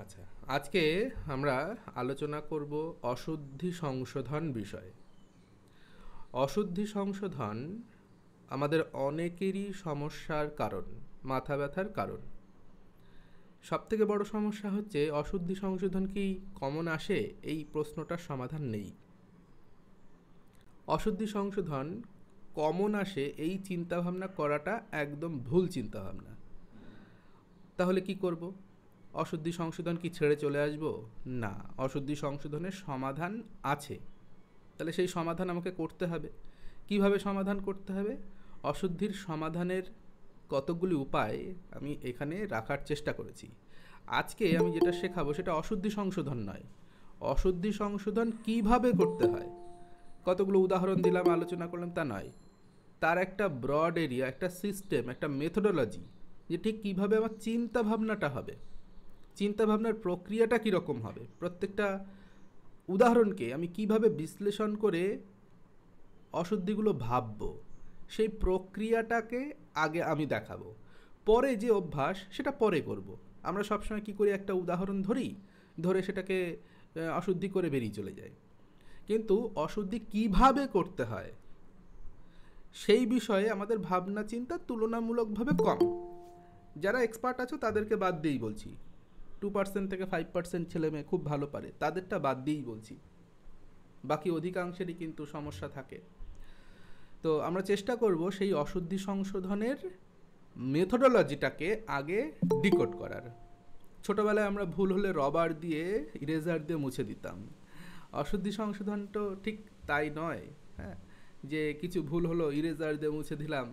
আচ্ছা, আজকে আমরা আলোচনা করব অশুদ্ধি সংশোধন বিষয়ে। অশুদ্ধি সংশোধন আমাদের অনেকেরই সমস্যার কারণ, মাথা ব্যথার কারণ। সবথেকে বড় সমস্যা হচ্ছে অশুদ্ধি সংশোধন কি কমন আসে, এই প্রশ্নটার সমাধান নেই। অশুদ্ধি সংশোধন কমন আসে এই চিন্তাভাবনা করাটা একদম ভুল চিন্তাভাবনা। তাহলে কি করব? অশুদ্ধি সংশোধন কি ছেড়ে চলে আসব? না, অশুদ্ধি সংশোধনের সমাধান আছে। তাহলে সেই সমাধান আমাকে করতে হবে। কিভাবে সমাধান করতে হবে? অশুদ্ধির সমাধানের কতকগুলি উপায় আমি এখানে রাখার চেষ্টা করেছি। আজকে আমি যেটা শেখাবো সেটা অশুদ্ধি সংশোধন নয়, অশুদ্ধি সংশোধন কিভাবে করতে হয়। কতগুলো উদাহরণ দিলাম, আলোচনা করলাম তা নয়, তার একটা ব্রড এরিয়া, একটা সিস্টেম, একটা মেথোডোলজি, যে ঠিক কীভাবে আমার চিন্তা ভাবনাটা হবে, চিন্তা ভাবনার প্রক্রিয়াটা কীরকম হবে, প্রত্যেকটা উদাহরণকে আমি কিভাবে বিশ্লেষণ করে অশুদ্ধিগুলো ভাবব, সেই প্রক্রিয়াটাকে আগে আমি দেখাবো। পরে যে অভ্যাস সেটা পরে করব। আমরা সবসময় কী করি, একটা উদাহরণ ধরে সেটাকে অশুদ্ধি করে বেরিয়ে চলে যাই। কিন্তু অশুদ্ধি কিভাবে করতে হয় সেই বিষয়ে আমাদের ভাবনা চিন্তা তুলনামূলকভাবে কম। যারা এক্সপার্ট আছো তাদেরকে বাদ দিয়েই বলছি, 2% থেকে 5% ছেলে মেয়ে খুব ভালো পারে, তাদেরটা বাদ দিয়েই বলছি। বাকি অধিকাংশেরই কিন্তু সমস্যা থাকে। তো আমরা চেষ্টা করব সেই অশুদ্ধি সংশোধনের মেথোডোলজিটাকে আগে ডিকোড করার। ছোটোবেলায় আমরা ভুল হলে রবার দিয়ে, ইরেজার দিয়ে মুছে দিতাম। অশুদ্ধি সংশোধন তো ঠিক তাই নয়। হ্যাঁ, যে কিছু ভুল হলো ইরেজার দিয়ে মুছে দিলাম,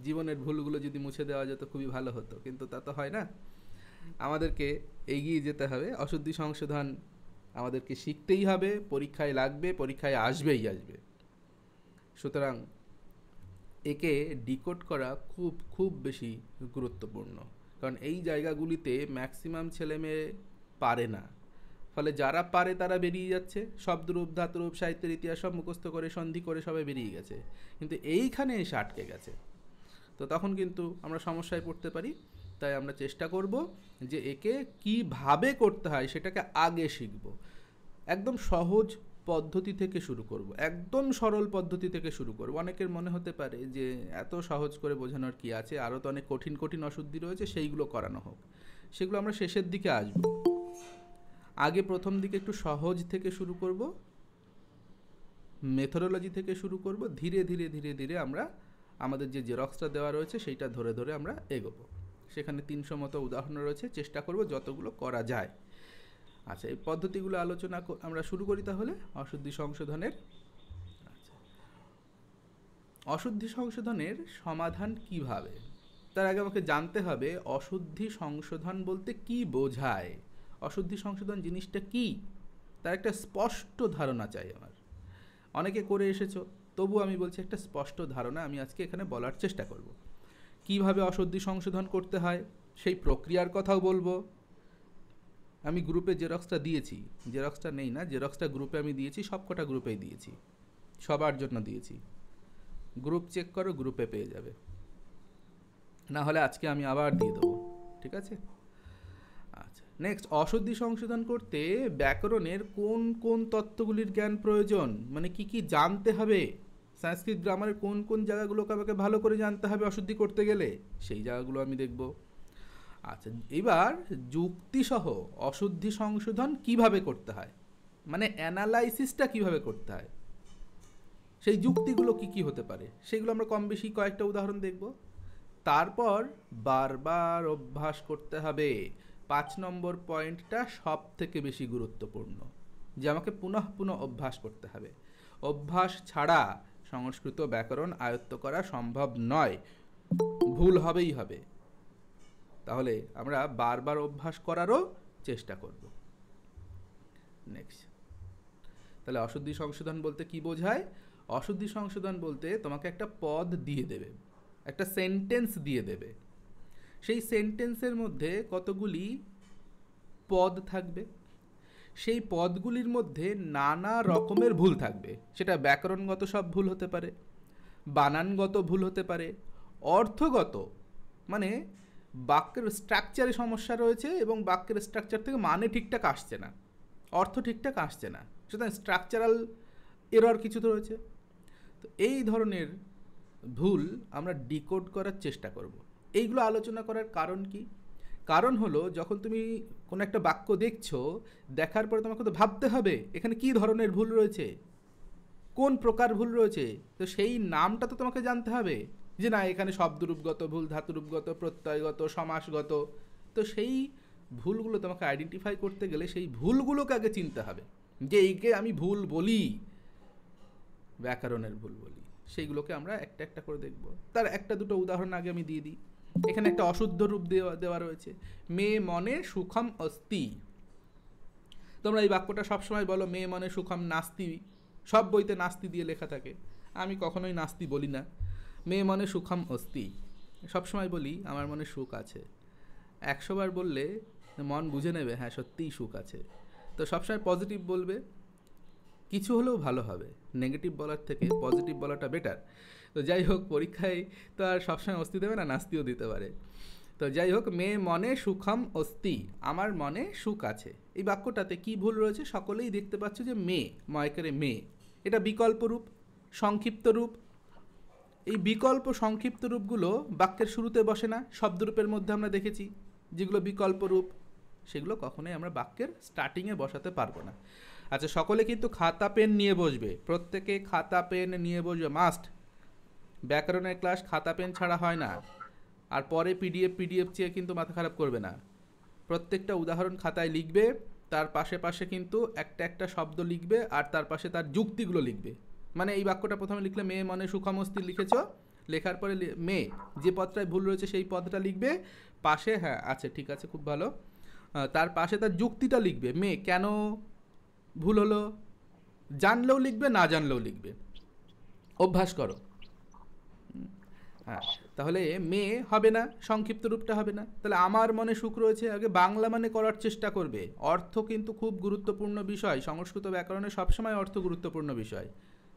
জীবনের ভুলগুলো যদি মুছে দেওয়া যেত খুবই ভালো হতো, কিন্তু তা তো হয় না। আমাদেরকে এগিয়ে যেতে হবে। অশুদ্ধি সংশোধন আমাদেরকে শিখতেই হবে, পরীক্ষায় লাগবে, পরীক্ষায় আসবেই আসবে। সুতরাং একে ডিকোড করা খুব খুব বেশি গুরুত্বপূর্ণ, কারণ এই জায়গাগুলিতে ম্যাক্সিমাম ছেলেমেয়ে পারে না। ফলে যারা পারে তারা বেরিয়ে যাচ্ছে, শব্দরূপ, ধাতুরূপ, সাহিত্যের ইতিহাস সব মুখস্থ করে, সন্ধি করে সবাই বেরিয়ে গেছে, কিন্তু এইখানে এসে আটকে গেছে। তো তখন কিন্তু আমরা সমস্যায় পড়তে পারি। তাই আমরা চেষ্টা করব যে একে কিভাবে করতে হয় সেটাকে আগে শিখব। একদম সহজ পদ্ধতি থেকে শুরু করব, একদম সরল পদ্ধতি থেকে শুরু করব। অনেকের মনে হতে পারে যে এত সহজ করে বোঝানোর কি আছে, আরও তো অনেক কঠিন কঠিন অশুদ্ধি রয়েছে, সেইগুলো করানো হোক। সেগুলো আমরা শেষের দিকে আসব। আগে প্রথম দিকে একটু সহজ থেকে শুরু করব, মেথোডোলজি থেকে শুরু করব। ধীরে ধীরে ধীরে ধীরে আমরা আমাদের যে জেরক্সটা দেওয়া রয়েছে সেইটা ধরে ধরে আমরা এগোবো। সেখানে 300 মতো উদাহরণ রয়েছে, চেষ্টা করব যতগুলো করা যায়। আচ্ছা, এই পদ্ধতিগুলো আলোচনা আমরা শুরু করি তাহলে অশুদ্ধি সংশোধনের। আচ্ছা, অশুদ্ধি সংশোধনের সমাধান কিভাবে, তার আগে আমাকে জানতে হবে অশুদ্ধি সংশোধন বলতে কি বোঝায়, অশুদ্ধি সংশোধন জিনিসটা কি, তার একটা স্পষ্ট ধারণা চাই আমার। অনেকে করে এসেছো, তবু আমি বলছি একটা স্পষ্ট ধারণা আমি আজকে এখানে বলার চেষ্টা করব। কিভাবে অশুদ্ধি সংশোধন করতে হয় সেই প্রক্রিয়ার কথাও বলবো। আমি গ্রুপে জেরক্সটা দিয়েছি, জেরক্সটা নেই না, জেরক্সটা গ্রুপে আমি দিয়েছি, সবকটা গ্রুপেই দিয়েছি, সবার জন্য দিয়েছি। গ্রুপ চেক করো, গ্রুপে পেয়ে যাবে, না হলে আজকে আমি আবার দিয়ে দেবো, ঠিক আছে? আচ্ছা, নেক্সট, অশুদ্ধি সংশোধন করতে ব্যাকরণের কোন কোন তত্ত্বগুলির জ্ঞান প্রয়োজন, মানে কি কি জানতে হবে, সংস্কৃত গ্রামারের কোন কোন জায়গাগুলোকে আমাকে ভালো করে জানতে হবে অশুদ্ধি করতে গেলে, সেই জায়গাগুলো আমি দেখব। আচ্ছা, এবার যুক্তিসহ অশুদ্ধি সংশোধন কিভাবে করতে হয়, মানে অ্যানালাইসিসটা কিভাবে করতে হয়, সেই যুক্তিগুলো কি কি হতে পারে, সেগুলো আমরা কম বেশি কয়েকটা উদাহরণ দেখব। তারপর বারবার অভ্যাস করতে হবে। 5 নম্বর পয়েন্টটা সব থেকে বেশি গুরুত্বপূর্ণ, যে আমাকে পুনঃ পুনঃ অভ্যাস করতে হবে। অভ্যাস ছাড়া সংস্কৃত ব্যাকরণ আয়ত্ত করা সম্ভব নয়, ভুল হবেই হবে। তাহলে আমরা বারবার অভ্যাস করারও চেষ্টা করব। নেক্সট, তাহলে অশুদ্ধি সংশোধন বলতে কি বোঝায়? অশুদ্ধি সংশোধন বলতে তোমাকে একটা পদ দিয়ে দেবে, একটা সেন্টেন্স দিয়ে দেবে। সেই সেন্টেন্সের মধ্যে কতগুলি পদ থাকবে, সেই পদগুলির মধ্যে নানা রকমের ভুল থাকবে। সেটা ব্যাকরণগত সব ভুল হতে পারে, বানানগত ভুল হতে পারে, অর্থগত, মানে বাক্যের স্ট্রাকচারে সমস্যা রয়েছে এবং বাক্যের স্ট্রাকচার থেকে মানে ঠিকঠাক আসছে না, অর্থ ঠিকঠাক আসছে না, সুতরাং স্ট্রাকচারাল এরর কিছু তো রয়েছে। তো এই ধরনের ভুল আমরা ডিকোড করার চেষ্টা করব। এইগুলো আলোচনা করার কারণ কি? কারণ হলো যখন তুমি কোনো একটা বাক্য দেখছো, দেখার পরে তোমাকে তো ভাবতে হবে এখানে কি ধরনের ভুল রয়েছে, কোন প্রকার ভুল রয়েছে। তো সেই নামটা তো তোমাকে জানতে হবে যে না এখানে শব্দরূপগত ভুল, ধাতুরূপগত, প্রত্যয়গত, সমাসগত। তো সেই ভুলগুলো তোমাকে আইডেন্টিফাই করতে গেলে সেই ভুলগুলোকে আগে চিনতে হবে যে এইকে আমি ভুল বলি, ব্যাকরণের ভুল বলি। সেইগুলোকে আমরা একটা একটা করে দেখব। তার একটা দুটো উদাহরণ আগে আমি দিয়ে দিই। এখানে একটা অশুদ্ধ রূপ দেওয়া রয়েছে, মেয়ে মনে সুখম অস্তি। তোমরা এই বাক্যটা সবসময় বলো মেয়ে মনে সুখম নাস্তি, সব বইতে নাস্তি দিয়ে লেখা থাকে, আমি কখনোই নাস্তি বলি না। মেয়ে মনে সুখম অস্তি সবসময় বলি আমার মনে সুখ আছে। 100 বার বললে মন বুঝে নেবে হ্যাঁ সত্যিই সুখ আছে। তো সবসময় পজিটিভ বলবে, কিছু হলেও ভালো হবে। নেগেটিভ বলার থেকে পজিটিভ বলাটা বেটার। তো যাই হোক, পরীক্ষায় তো আর সবসময় অস্তি দেবে না, নাস্তিও দিতে পারে। তো যাই হোক, মেয়ে মনে সুখম অস্তি, আমার মনে সুখ আছে। এই বাক্যটাতে কি ভুল রয়েছে সকলেই দেখতে পাচ্ছ যে মেয়ে, ময়কারে মেয়ে, এটা বিকল্প রূপ, সংক্ষিপ্ত রূপ। এই বিকল্প সংক্ষিপ্ত রূপগুলো বাক্যের শুরুতে বসে না, শব্দরূপের মধ্যে আমরা দেখেছি যেগুলো বিকল্প রূপ, সেগুলো কখনোই আমরা বাক্যের স্টার্টিংয়ে বসাতে পারবো না। আচ্ছা, সকলে কিন্তু খাতা পেন নিয়ে বসবে, প্রত্যেকে খাতা পেন নিয়ে বসবে, মাস্ট। ব্যাকরণের ক্লাস খাতা পেন ছাড়া হয় না। আর পরে পিডিএফ চেয়ে কিন্তু মাথা খারাপ করবে না। প্রত্যেকটা উদাহরণ খাতায় লিখবে, তার পাশে পাশে কিন্তু একটা একটা শব্দ লিখবে, আর তার পাশে তার যুক্তিগুলো লিখবে। মানে এই বাক্যটা প্রথমে লিখলে মেয়ে মনে সুখমস্তি লিখেছ, লেখার পরে মেয়ে যে পদটায় ভুল রয়েছে সেই পদটা লিখবে, পাশে হ্যাঁ আছে ঠিক আছে খুব ভালো, তার পাশে তার যুক্তিটা লিখবে, মেয়ে কেন ভুল হলো, জানলেও লিখবে না জানলেও লিখবে, অভ্যাস করো। হ্যাঁ, তাহলে মেয়ে হবে না, সংক্ষিপ্ত রূপটা হবে না। তাহলে আমার মনে সুখ রয়েছে, আগে বাংলা মানে করার চেষ্টা করবে। অর্থ কিন্তু খুব গুরুত্বপূর্ণ বিষয়, সংস্কৃত ব্যাকরণে সবসময় অর্থ গুরুত্বপূর্ণ বিষয়।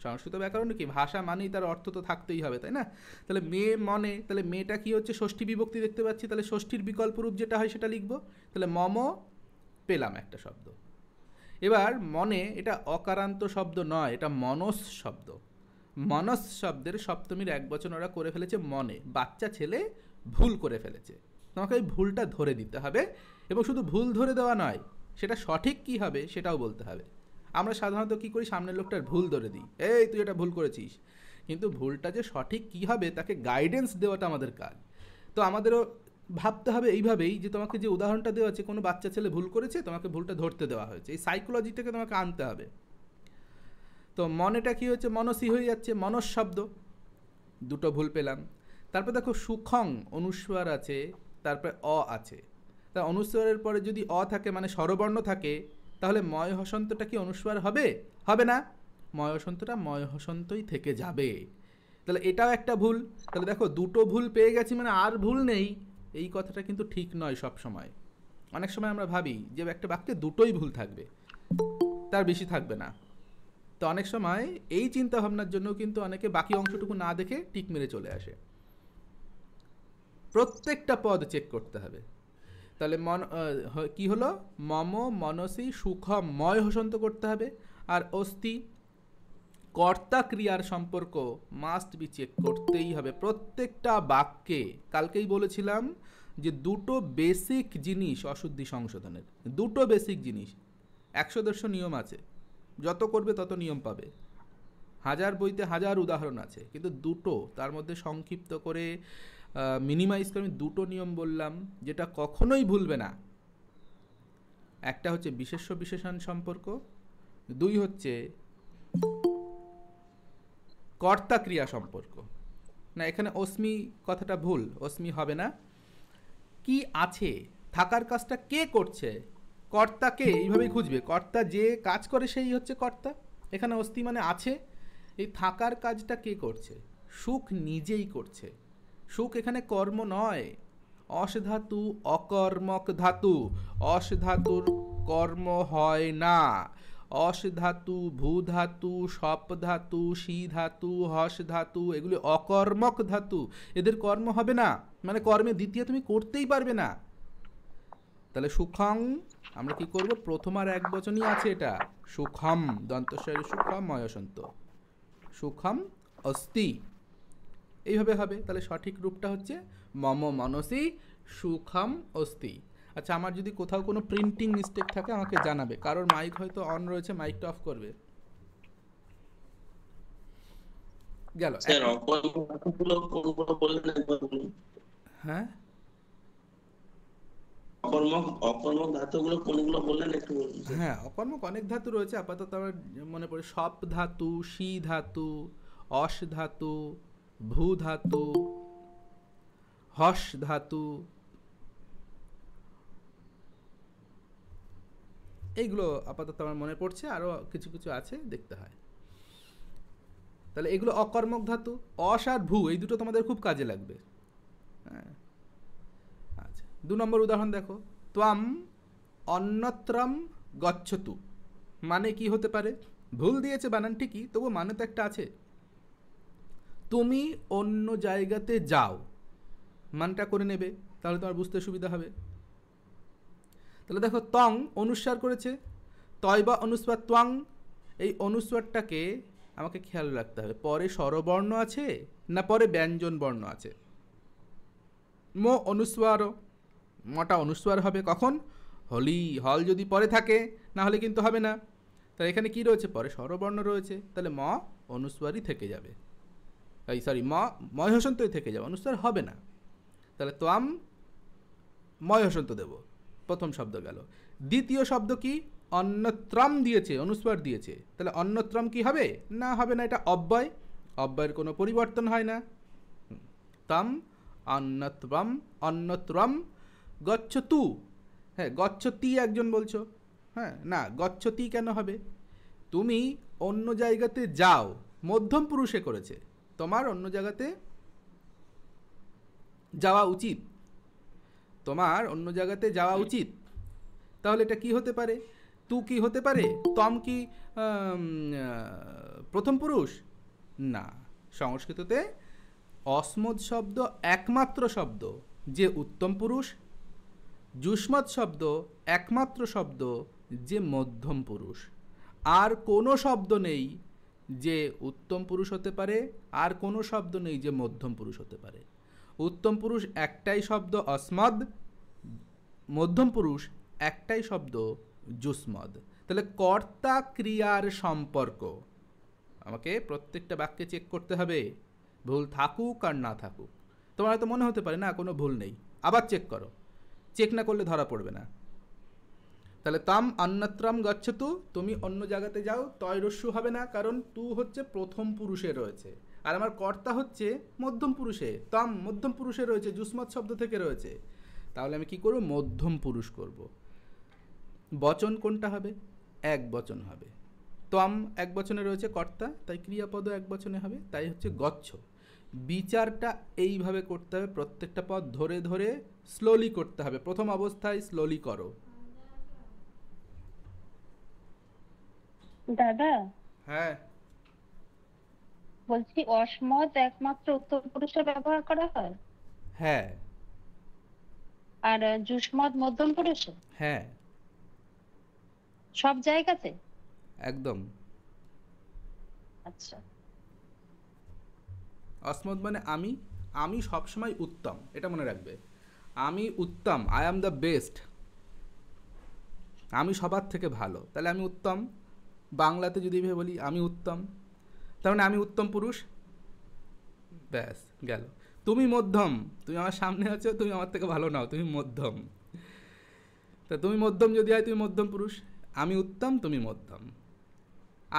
সংস্কৃত ব্যাকরণে কি ভাষা মানেই তার অর্থ তো থাকতেই হবে, তাই না? তাহলে মেয়ে মনে, তাহলে মেয়েটা কি হচ্ছে, ষষ্ঠী বিভক্তি দেখতে পাচ্ছি, তাহলে ষষ্ঠীর বিকল্প রূপ যেটা হয় সেটা লিখবো। তাহলে মম পেলাম একটা শব্দ। এবার মনে, এটা অকারান্ত শব্দ নয়, এটা মনস শব্দ। মনস শব্দের সপ্তমীর এক বচন ওরা করে ফেলেছে মনে, বাচ্চা ছেলে ভুল করে ফেলেছে। তোমাকে ওই ভুলটা ধরে দিতে হবে, এবং শুধু ভুল ধরে দেওয়া নয়, সেটা সঠিক কি হবে সেটাও বলতে হবে। আমরা সাধারণত কি করি, সামনের লোকটার ভুল ধরে দিই, এই তুই এটা ভুল করেছিস, কিন্তু ভুলটা যে সঠিক কি হবে তাকে গাইডেন্স দেওয়াটা আমাদের কাজ। তো আমাদেরও ভাবতে হবে এইভাবেই, যে তোমাকে যে উদাহরণটা দেওয়া আছে, কোনো বাচ্চা ছেলে ভুল করেছে, তোমাকে ভুলটা ধরতে দেওয়া হয়েছে, এই সাইকোলজিটাকে তোমাকে আনতে হবে। তো মনেটা কি হচ্ছে, মনসি হয়ে যাচ্ছে, মনস শব্দ, দুটো ভুল পেলাম। তারপর দেখো সুখং অনুস্বার আছে, তারপরে অ আছে। তা অনুস্বারের পরে যদি অ থাকে মানে স্বরবর্ণ থাকে, তাহলে ময় হসন্তটা কি অনুস্বার হবে? হবে না, ময় হসন্তটা ময় হসন্তই থেকে যাবে। তাহলে এটাও একটা ভুল। তাহলে দেখো দুটো ভুল পেয়ে গেছি মানে আর ভুল নেই, এই কথাটা কিন্তু ঠিক নয়। সব সময়, অনেক সময় আমরা ভাবি যে একটা বাক্যে দুটোই ভুল থাকবে, তার বেশি থাকবে না। তো অনেক সময় এই চিন্তা ভাবনার জন্য কিন্তু অনেকে বাকি অংশটুকু না দেখে টিক মেরে চলে আসে। প্রত্যেকটা পদ চেক করতে হবে। তাহলে কি হলো, মম মনসি সুখম ময় হসন্ত করতে হবে। আর অস্তি, কর্তা ক্রিয়ার সম্পর্ক মাস্ট বি চেক করতেই হবে প্রত্যেকটা বাক্যে। কালকেই বলেছিলাম যে দুটো বেসিক জিনিস অশুদ্ধি সংশোধনের, দুটো বেসিক জিনিস। 100-150 নিয়ম আছে, যত করবে তত নিয়ম পাবে, 1000 বইতে 1000 উদাহরণ আছে, কিন্তু দুটো, তার মধ্যে সংক্ষিপ্ত করে মিনিমাইজ করে আমি দুটো নিয়ম বললাম যেটা কখনোই ভুলবে না। একটা হচ্ছে বিশেষ্য বিশেষণ সম্পর্ক, 2 হচ্ছে কর্তা ক্রিয়া সম্পর্ক। না, এখানে অস্মি কথাটা ভুল, অস্মি হবে না। কি আছে, থাকার কাজটা কে করছে, কর্তাকে এইভাবেই খুঁজবে, কর্তা যে কাজ করে সেই হচ্ছে কর্তা। এখানে অস্তি মানে আছে, এই থাকার কাজটা কে করছে, সুখ নিজেই করছে। সুখ এখানে কর্ম নয়, অস ধাতু অকর্মক ধাতু, অস ধাতুর কর্ম হয় না। অস ধাতু, ভূ ধাতু, সপ ধাতু, সি ধাতু, হস ধাতু, এগুলি অকর্মক ধাতু। এদের কর্ম হবে না, মানে কর্মে দ্বিতীয় তুমি করতেই পারবে না। তাহলে সুখং আমরা কি করব, প্রথম আর এক বচনই আছে এটা, সুখম দন্তস্বরে সুখম ময়সন্ত, সুখম অস্তি, এইভাবে হবে। তাহলে সঠিক রূপটা হচ্ছে মম মনসি সুখম অস্তি। আচ্ছা, আমার যদি কোথাও কোনো প্রিন্টিং মিস্টেক থাকে আমাকে জানাবে, কারোর মাইক হয়তো অন রয়েছে, মাইকটা অফ করবে। গেল। স্যার অকর্মক ধাতুগুলো কোনগুলো বললেন একবার বলুন। হ্যাঁ, অকর্মক ধাতুগুলো কোনগুলো বললেন একটু বলুন স্যার। হ্যাঁ, অকর্মক অনেক ধাতু রয়েছে, আপাতত আমার মনে পড়ে সপ ধাতু, সি ধাতু, অস ধাতু, ভূ ধাতু, হস ধাতু, এইগুলো আপাতত আমার মনে পড়ছে, আরও কিছু কিছু আছে, দেখতে হয়। তাহলে এগুলো অকর্মক ধাতু। অস আর ভূ এই দুটো তোমাদের খুব কাজে লাগবে। হ্যাঁ, আচ্ছা, 2 নম্বর উদাহরণ দেখো। ত্বম অন্যত্রম গচ্ছতু, মানে কি হতে পারে? ভুল দিয়েছে বানান ঠিকই, তবু মানে তো একটা আছে। তুমি অন্য জায়গাতে যাও, মানটা করে নেবে, তাহলে তোমার বুঝতে সুবিধা হবে। তাহলে দেখো, তং অনুস্বার করেছে, তয় বা অনুস্বার ত্বং, এই অনুস্বারটাকে আমাকে খেয়াল রাখতে হবে, পরে স্বরবর্ণ আছে না পরে ব্যঞ্জন বর্ণ আছে। মো অনুস্বার, মটা অনুস্বার হবে কখন? হলি, হল যদি পরে থাকে, না হলে কিন্তু হবে না। তাহলে এখানে কি রয়েছে, পরে স্বরবর্ণ রয়েছে, তাহলে ম অনুস্বারই থেকে যাবে, এই সরি ময় হসন্তই থেকে যাবে, অনুস্বার হবে না। তাহলে তোয়াম ময় হসন্ত দেব, প্রথম শব্দ গেল। দ্বিতীয় শব্দ কি? অন্যত্রম দিয়েছে, অনুস্বার দিয়েছে, তাহলে অন্যত্রম কি হবে? না, হবে না, এটা অব্যয়, অব্যয়ের কোনো পরিবর্তন হয় না। তম অন্যত্রম, অন্যত্রম গচ্ছতু, হ্যাঁ গচ্ছতি একজন বলছো, হ্যাঁ না, গচ্ছতি কেন হবে? তুমি অন্য জায়গাতে যাও, মধ্যম পুরুষে করেছে, তোমার অন্য জায়গাতে যাওয়া উচিত, তোমার অন্য জায়গাতে যাওয়া উচিত। তাহলে এটা কি হতে পারে? তু কি হতে পারে? তম কি প্রথম পুরুষ? না, সংস্কৃততে অস্মদ শব্দ একমাত্র শব্দ যে উত্তম পুরুষ, যুষ্মৎ শব্দ একমাত্র শব্দ যে মধ্যম পুরুষ। আর কোনো শব্দ নেই যে উত্তম পুরুষ হতে পারে, আর কোনো শব্দ নেই যে মধ্যম পুরুষ হতে পারে। উত্তম পুরুষ একটাই শব্দ অস্মদ, মধ্যম পুরুষ একটাই শব্দ যুষ্মদ। তাহলে কর্তা ক্রিয়ার সম্পর্ক আমাকে প্রত্যেকটা বাক্যে চেক করতে হবে, ভুল থাকুক আর না থাকুক। তোমার হয়তো মনে হতে পারে না কোনো ভুল নেই, আবার চেক করো, চেক না করলে ধরা পড়বে না। তাহলে তাম অন্যত্রম গচ্ছতু, তুমি অন্য জায়গাতে যাও, তয় রস্যু হবে না, কারণ তু হচ্ছে প্রথম পুরুষে রয়েছে, আর আমার কর্তা হচ্ছে মধ্যম পুরুষে, তাম মধ্যম পুরুষে রয়েছে, যুষ্মৎ শব্দ থেকে রয়েছে। তাহলে আমি কি করব? মধ্যম পুরুষ করব। বচন কোনটা হবে? এক বচন হবে। তম এক বচনে রয়েছে কর্তা, তাই ক্রিয়াপদও এক বচনে হবে, তাই হচ্ছে গচ্ছ। বিচারটা এইভাবে করতে হবে, প্রত্যেকটা পদ ধরে ধরে স্লোলি করতে হবে। প্রথম অবস্থায় স্লোলি করো। দাদা, হ্যাঁ, বলছি অসমত একমাত্র উত্তর পুরুষে ব্যবহার করা হয়, হ্যাঁ, আর যুষ্মৎ মধ্যম পুরুষে, হ্যাঁ, সব জায়গাতে? একদম। আচ্ছা, অসমত মানে আমি, আমি সবসময় উত্তম, এটা মনে রাখবে। আমি উত্তম, আই অ্যাম দ্য বেস্ট, আমি সবার থেকে ভালো, তাহলে আমি উত্তম। বাংলাতে যদি ভেবে বলি আমি উত্তম, তার মানে আমি উত্তম পুরুষ, ব্যাস গেল। তুমি মধ্যম, তুমি আমার সামনে আছো, তুমি আমার থেকে ভালো নাও, তুমি মধ্যম। তা তুমি মধ্যম যদি হয় তুমি মধ্যম পুরুষ, আমি উত্তম, তুমি মধ্যম,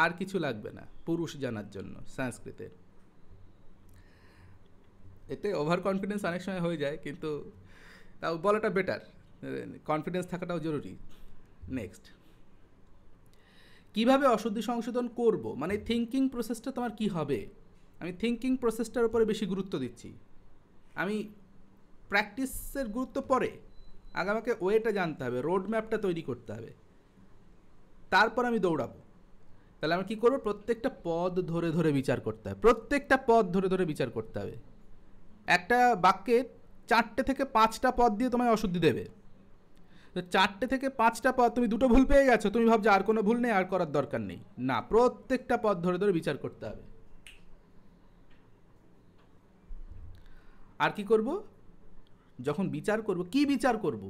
আর কিছু লাগবে না পুরুষ জানার জন্য সংস্কৃতের। এতে ওভার কনফিডেন্স অনেক সময় হয়ে যায়, কিন্তু তাও বলাটা বেটার, কনফিডেন্স থাকাটাও জরুরি। নেক্সট, কিভাবে অশুদ্ধি সংশোধন করব, মানে থিঙ্কিং প্রসেসটা তোমার কি হবে? আমি থিঙ্কিং প্রসেসটার উপরে বেশি গুরুত্ব দিচ্ছি। আমি প্র্যাকটিসের গুরুত্ব পরে, আগে আমাকে ওয়েটা জানতে হবে, রোড ম্যাপটা তৈরি করতে হবে। তারপর আমি দৌড়াবো। তাহলে আমি কী করবো? প্রত্যেকটা পদ ধরে ধরে বিচার করতে হবে, প্রত্যেকটা পদ ধরে ধরে বিচার করতে হবে। একটা বাক্যে 4টে থেকে 5টা পদ দিয়ে তোমায় অশুদ্ধি দেবে, তো 4টে থেকে 5টা পদ তুমি 2টো ভুল পেয়ে গেছো, তুমি ভাবছো আর কোনো ভুল নেই, আর করার দরকার নেই। না, প্রত্যেকটা পদ ধরে ধরে বিচার করতে হবে। আর কি করব? যখন বিচার করব, কি বিচার করব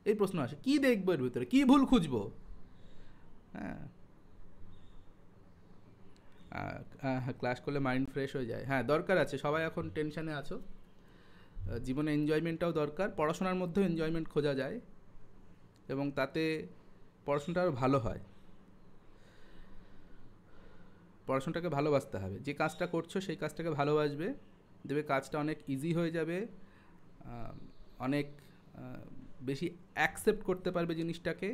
এই প্রশ্ন আসে, কি দেখবো এর ভিতরে, কি ভুল খুঁজবো? হ্যাঁ, ক্লাস করলে মাইন্ড ফ্রেশ হয়ে যায়। হ্যাঁ, দরকার আছে, সবাই এখন টেনশনে আছো, জীবনে এনজয়মেন্টটাও দরকার, পড়াশোনার মধ্যেও এনজয়মেন্ট খোঁজা যায় এবং তাতে পড়াশোনাটা আরও ভালো হয়। পড়াশোনাটাকে ভালোবাসতে হবে, যে কাজটা করছো সেই কাজটাকে ভালোবাসবে, দেবে কাজটা অনেক ইজি হয়ে যাবে, অনেক বেশি অ্যাকসেপ্ট করতে পারবে জিনিসটাকে,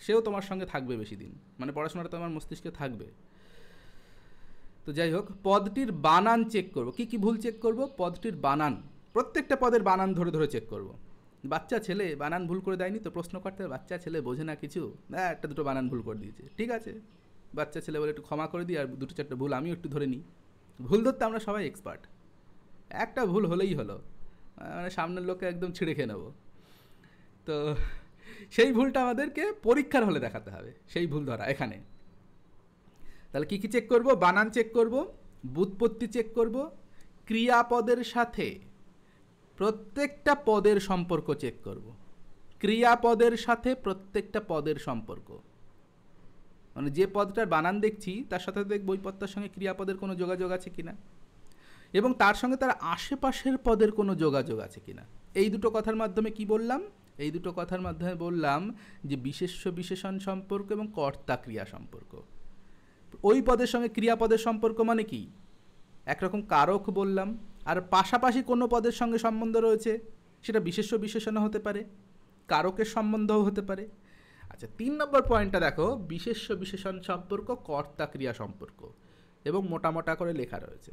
সেও তোমার সঙ্গে থাকবে বেশি দিন, মানে পড়াশোনাটা তোমার মস্তিষ্কে থাকবে। তো যাই হোক, পদটির বানান চেক করব। কি কি ভুল চেক করব? পদটির বানান, প্রত্যেকটা পদের বানান ধরে ধরে চেক করব। বাচ্চা ছেলে বানান ভুল করে দেয়নি তো? প্রশ্ন করতে হবে, বাচ্চা ছেলে বোঝে না কিছু, একটা দুটো বানান ভুল করে দিয়েছে, ঠিক আছে, বাচ্চা ছেলে বলে একটু ক্ষমা করে দিই, আর 2-4টা ভুল আমিও একটু ধরে নিই। ভুল ধরতে আমরা সবাই এক্সপার্ট, একটা ভুল হলেই হলো, মানে সামনের লোককে একদম ছিঁড়ে খেয়ে নেবো। তো সেই ভুলটা আমাদেরকে পরীক্ষার হলে দেখাতে হবে, সেই ভুল ধরা এখানে। তাহলে কী কী চেক করব? বানান চেক করব, ব্যুৎপত্তি চেক করব, ক্রিয়াপদের সাথে প্রত্যেকটা পদের সম্পর্ক চেক করব। ক্রিয়াপদের সাথে প্রত্যেকটা পদের সম্পর্ক, মানে যে পদটার বানান দেখছি তার সাথে দেখব ওই পদটার সঙ্গে ক্রিয়াপদের কোনো যোগাযোগ আছে কিনা, এবং তার সঙ্গে তার আশেপাশের পদের কোনো যোগাযোগ আছে কিনা। এই দুটো কথার মাধ্যমে কি বললাম? এই দুটো কথার মাধ্যমে বললাম যে বিশেষ্য বিশেষণ সম্পর্ক এবং কর্তা ক্রিয়া সম্পর্ক। ওই পদের সঙ্গে ক্রিয়াপদের সম্পর্ক মানে কি? একরকম কারক বললাম, আর পাশাপাশি কোনো পদের সঙ্গে সম্বন্ধ রয়েছে, সেটা বিশেষ্য বিশেষণ হতে পারে, কারকের সম্বন্ধও হতে পারে। আচ্ছা, 3 নম্বর পয়েন্টটা দেখো, বিশেষ্য বিশেষণ সম্পর্ক, কর্তা ক্রিয়া সম্পর্ক, এবং মোটা মোটা করে লেখা রয়েছে।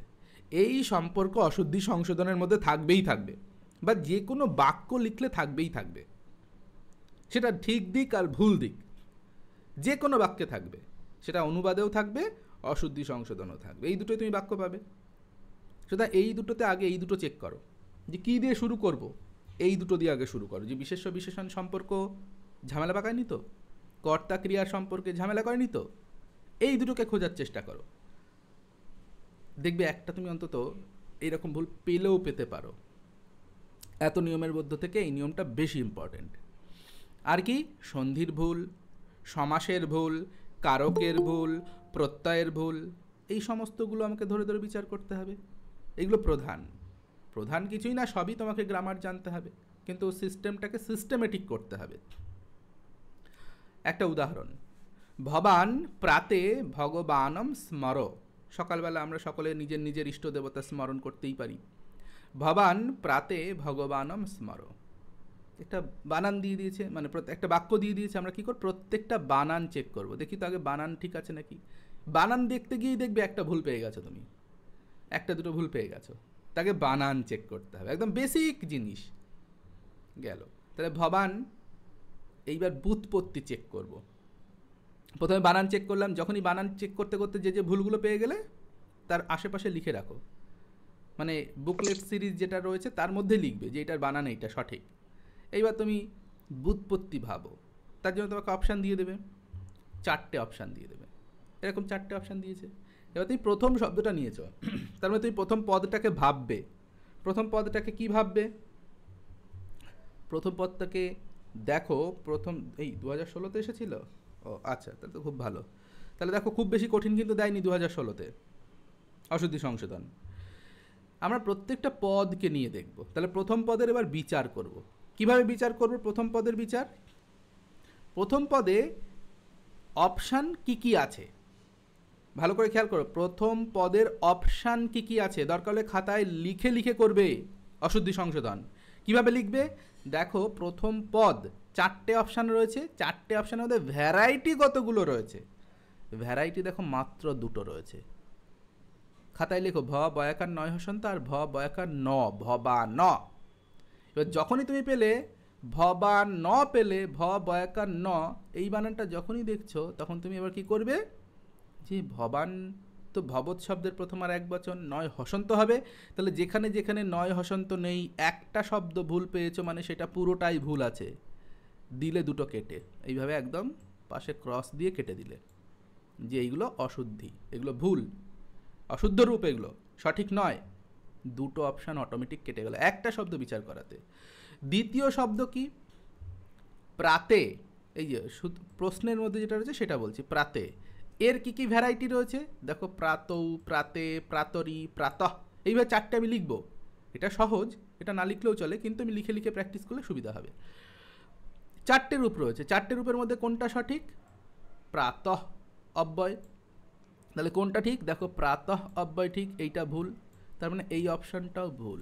এই সম্পর্ক অশুদ্ধি সংশোধনের মধ্যে থাকবেই থাকবে, বা যে কোনো বাক্য লিখলে থাকবেই থাকবে, সেটা ঠিক দিক আর ভুল দিক যে কোনো বাক্যে থাকবে, সেটা অনুবাদেও থাকবে, অশুদ্ধি সংশোধনও থাকবে, এই দুটোই তুমি বাক্য পাবে। সুতরাং এই দুটোতে আগে এই দুটো চেক করো, যে কী দিয়ে শুরু করব, এই দুটো দিয়ে আগে শুরু করো, যে বিশেষ্য বিশেষণ সম্পর্ক ঝামেলা পাকায়নি তো, কর্তা ক্রিয়ার সম্পর্কে ঝামেলা করেনি তো, এই দুটোকে খোঁজার চেষ্টা করো। দেখবে একটা তুমি অন্তত এইরকম ভুল পেলেও পেতে পারো। এত নিয়মের মধ্য থেকে এই নিয়মটা বেশি ইম্পর্টেন্ট। আর কি? সন্ধির ভুল, সমাসের ভুল, কারকের ভুল, প্রত্যয়ের ভুল, এই সমস্তগুলো আমাকে ধরে ধরে বিচার করতে হবে। এগুলো প্রধান প্রধান কিছুই না, সবই তোমাকে গ্রামার জানতে হবে, কিন্তু সিস্টেমটাকে সিস্টেমেটিক করতে হবে। একটা উদাহরণ, ভবান প্রাতে ভগবানম স্মর। সকালবেলা আমরা সকলে নিজের নিজের ইষ্ট দেবতা স্মরণ করতেই পারি। ভবান প্রাতে ভগবানম স্মর, একটা বানান দিয়ে দিয়েছে, মানে একটা বাক্য দিয়ে দিয়েছে, আমরা কী করব? প্রত্যেকটা বানান চেক করব, দেখি তো আগে বানান ঠিক আছে নাকি। বানান দেখতে গিয়েই দেখবে একটা ভুল পেয়ে গেছো, তুমি একটা দুটো ভুল পেয়ে গেছো, তাকে বানান চেক করতে হবে, একদম বেসিক জিনিস গেল। তাহলে ভবান, এইবার ব্যুৎপত্তি চেক করব। প্রথমে বানান চেক করলাম, যখনই বানান চেক করতে করতে যে যে ভুলগুলো পেয়ে গেলে তার আশেপাশে লিখে রাখো, মানে বুকলেট সিরিজ যেটা রয়েছে তার মধ্যে লিখবে যে এটার বানান এইটা সঠিক। এইবার তুমি ব্যুৎপত্তি ভাবো, তার জন্য তোমাকে অপশান দিয়ে দেবে, 4টে অপশান দিয়ে দেবে, এরকম 4টে অপশান দিয়েছে। এবার তুমি প্রথম শব্দটা নিয়েছ, তার মানে তুমি প্রথম পদটাকে ভাববে। প্রথম পদটাকে কি ভাববে? প্রথম পদটাকে দেখো, প্রথম এই 2016-তে এসেছিল, ও আচ্ছা, তাহলে তো খুব ভালো। তাহলে দেখো, খুব বেশি কঠিন কিন্তু দেয়নি 2016-তে অশুদ্ধি সংশোধন। আমরা প্রত্যেকটা পদকে নিয়ে দেখব। তাহলে প্রথম পদের এবার বিচার করব। কিভাবে বিচার করব প্রথম পদের বিচার? প্রথম পদে অপশান কি কি আছে ভালো করে খেয়াল করো। প্রথম পদের অপশান কি কি আছে দরকার হলে খাতায় লিখে লিখে করবে অশুদ্ধি সংশোধন। কিভাবে লিখবে? দেখো, প্রথম পদ 4টে অপশান রয়েছে, 4টে অপশানের মধ্যে ভ্যারাইটি কতগুলো রয়েছে? ভ্যারাইটি দেখো মাত্র 2টো রয়েছে। খাতায় লেখো ভ বয়াকার নয় হসন্ত আর ভ বয়াকার ন, ভ বা ন। এবার যখনই তুমি পেলে ভ বা ন পেলে ভ বয়াকার ন এই বানানটা যখনই দেখছো তখন তুমি এবার কি করবে, যে ভবান তো ভবৎ শব্দের প্রথম আর এক বচন, নয় হসন্ত হবে, তাহলে যেখানে যেখানে নয় হসন্ত নেই একটা শব্দ ভুল পেয়েছো মানে সেটা পুরোটাই ভুল আছে, দিলে দুটো কেটে এইভাবে একদম পাশে ক্রস দিয়ে কেটে দিলে, যে এইগুলো অশুদ্ধি, এগুলো ভুল, অশুদ্ধ রূপ, এগুলো সঠিক নয়, দুটো অপশান অটোমেটিক কেটে গেল একটা শব্দ বিচার করাতে। দ্বিতীয় শব্দ কি, প্রাতে, এই যে প্রশ্নের মধ্যে যেটা রয়েছে সেটা বলছি, প্রাতে এর কি কি ভ্যারাইটি রয়েছে দেখো, প্রাতৌ, প্রাতে, প্রাতরি, প্রাতঃ, এইভাবে চারটে আমি লিখবো, এটা সহজ, এটা না লিখলেও চলে, কিন্তু আমি লিখে লিখে প্র্যাকটিস করলে সুবিধা হবে। চারটে রূপ রয়েছে, চারটে রূপের মধ্যে কোনটা সঠিক, প্রাতঃ অব্যয়, তাহলে কোনটা ঠিক দেখো, প্রাতঃ অব্যয় ঠিক, এইটা ভুল, তার মানে এই অপশানটাও ভুল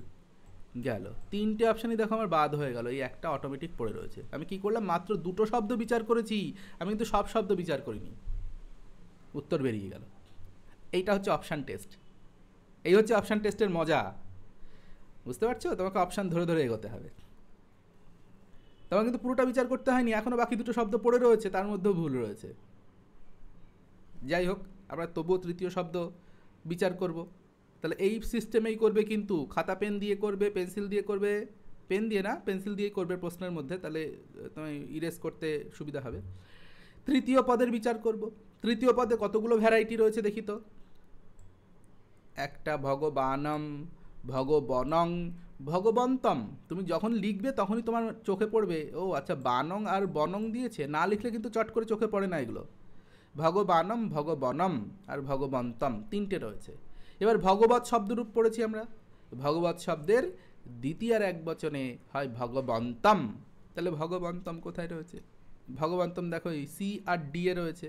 গেল, তিনটে অপশানই দেখো আমার বাদ হয়ে গেল, এই একটা অটোমেটিক পড়ে রয়েছে। আমি কি করলাম, মাত্র দুটো শব্দ বিচার করেছি, আমি কিন্তু সব শব্দ বিচার করিনি, উত্তর বেরিয়ে গেল। এইটা হচ্ছে অপশান টেস্ট, এই হচ্ছে অপশান টেস্টের মজা, বুঝতে পারছো? তোমাকে অপশান ধরে ধরে এগোতে হবে, তোমাকে কিন্তু পুরোটা বিচার করতে হয়নি, এখনও বাকি দুটো শব্দ পড়ে রয়েছে, তার মধ্যেও ভুল রয়েছে। যাই হোক, আমরা তবুও তৃতীয় শব্দ বিচার করব, তাহলে এই সিস্টেমেই করবে, কিন্তু খাতা পেন দিয়ে করবে, পেন্সিল দিয়ে করবে, পেন দিয়ে না পেন্সিল দিয়েই করবে প্রশ্নের মধ্যে, তাহলে তুমি ইরেজ করতে সুবিধা হবে। তৃতীয় পদের বিচার করব, তৃতীয় পদে কতগুলো ভ্যারাইটি রয়েছে দেখি তো, একটা ভগবানম, ভগবনং, ভগবন্তম, তুমি যখন লিখবে তখনই তোমার চোখে পড়বে, ও আচ্ছা বানং আর বনং দিয়েছে, না লিখলে কিন্তু চট করে চোখে পড়ে না এগুলো, ভগবানম, ভগবনম আর ভগবন্তম তিনটে রয়েছে। এবার ভগবৎ শব্দরূপ পড়েছি আমরা, ভগবৎ শব্দের দ্বিতীয় আর এক বচনে হয় ভগবন্তম, তাহলে ভগবন্তম কোথায় রয়েছে, ভগবন্তম দেখো এই সি আর ডি এ রয়েছে,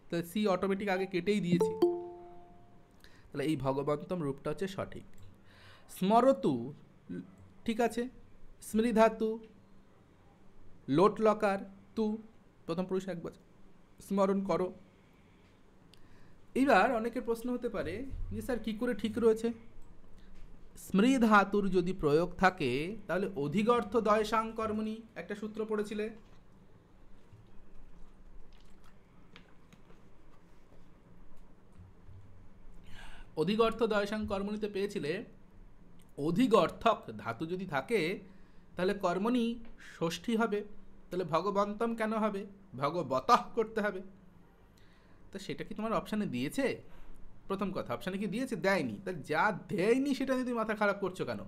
তাহলে সি অটোমেটিক আগে কেটেই দিয়েছি, তাহলে এই ভগবন্তম রূপটা হচ্ছে সঠিক। স্মরতু ঠিক আছে, স্মৃধাতু, লোট লকার, তু প্রথম পুরুষ এক বচন, স্মরণ করো। এইবার অনেকের প্রশ্ন হতে পারে যে স্যার কী করে ঠিক রয়েছে, স্মৃ ধাতুর যদি প্রয়োগ থাকে তাহলে অধিগর্থ দয়সাং কর্মণি, একটা সূত্র পড়েছিলে, অধিগর্থ দয়সাং কর্মণিতে পেয়েছিলে, অধিগর্থক ধাতু যদি থাকে তাহলে কর্মণি ষষ্ঠী হবে, তাহলে ভগবন্তম কেন হবে, ভগবতঃ করতে হবে, তা সেটা কি তোমার অপশানে দিয়েছে? প্রথম কথা, অপশানে কি দিয়েছে? দেয়নি, তা যা দেয়নি সেটা যদি মাথা খারাপ করছো কেন,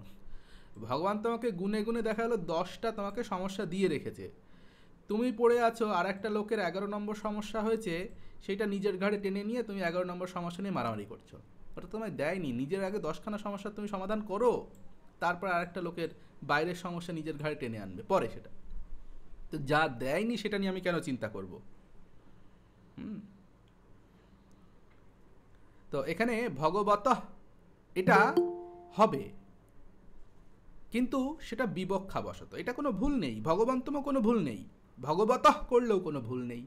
ভগবান তোমাকে গুনে গুনে দেখা গেলো 10টা তোমাকে সমস্যা দিয়ে রেখেছে, তুমি পড়ে আছো আর একটা লোকের 11 নম্বর সমস্যা হয়েছে, সেটা নিজের ঘাড়ে টেনে নিয়ে তুমি 11 নম্বর সমস্যা নিয়ে মারামারি করছো, ওটা তোমায় দেয়নি, নিজের আগে 10খানা সমস্যা তুমি সমাধান করো, তারপর আরেকটা লোকের বাইরের সমস্যা নিজের ঘাড়ে টেনে আনবে পরে সেটা, তো যা দেয়নি সেটা নিয়ে আমি কেন চিন্তা করব? তো এখানে ভগবত এটা হবে, কিন্তু সেটা বিবক্ষাবশত, এটা কোনো ভুল নেই, ভগবন্তমও কোনো ভুল নেই, ভগবত করলেও কোনো ভুল নেই,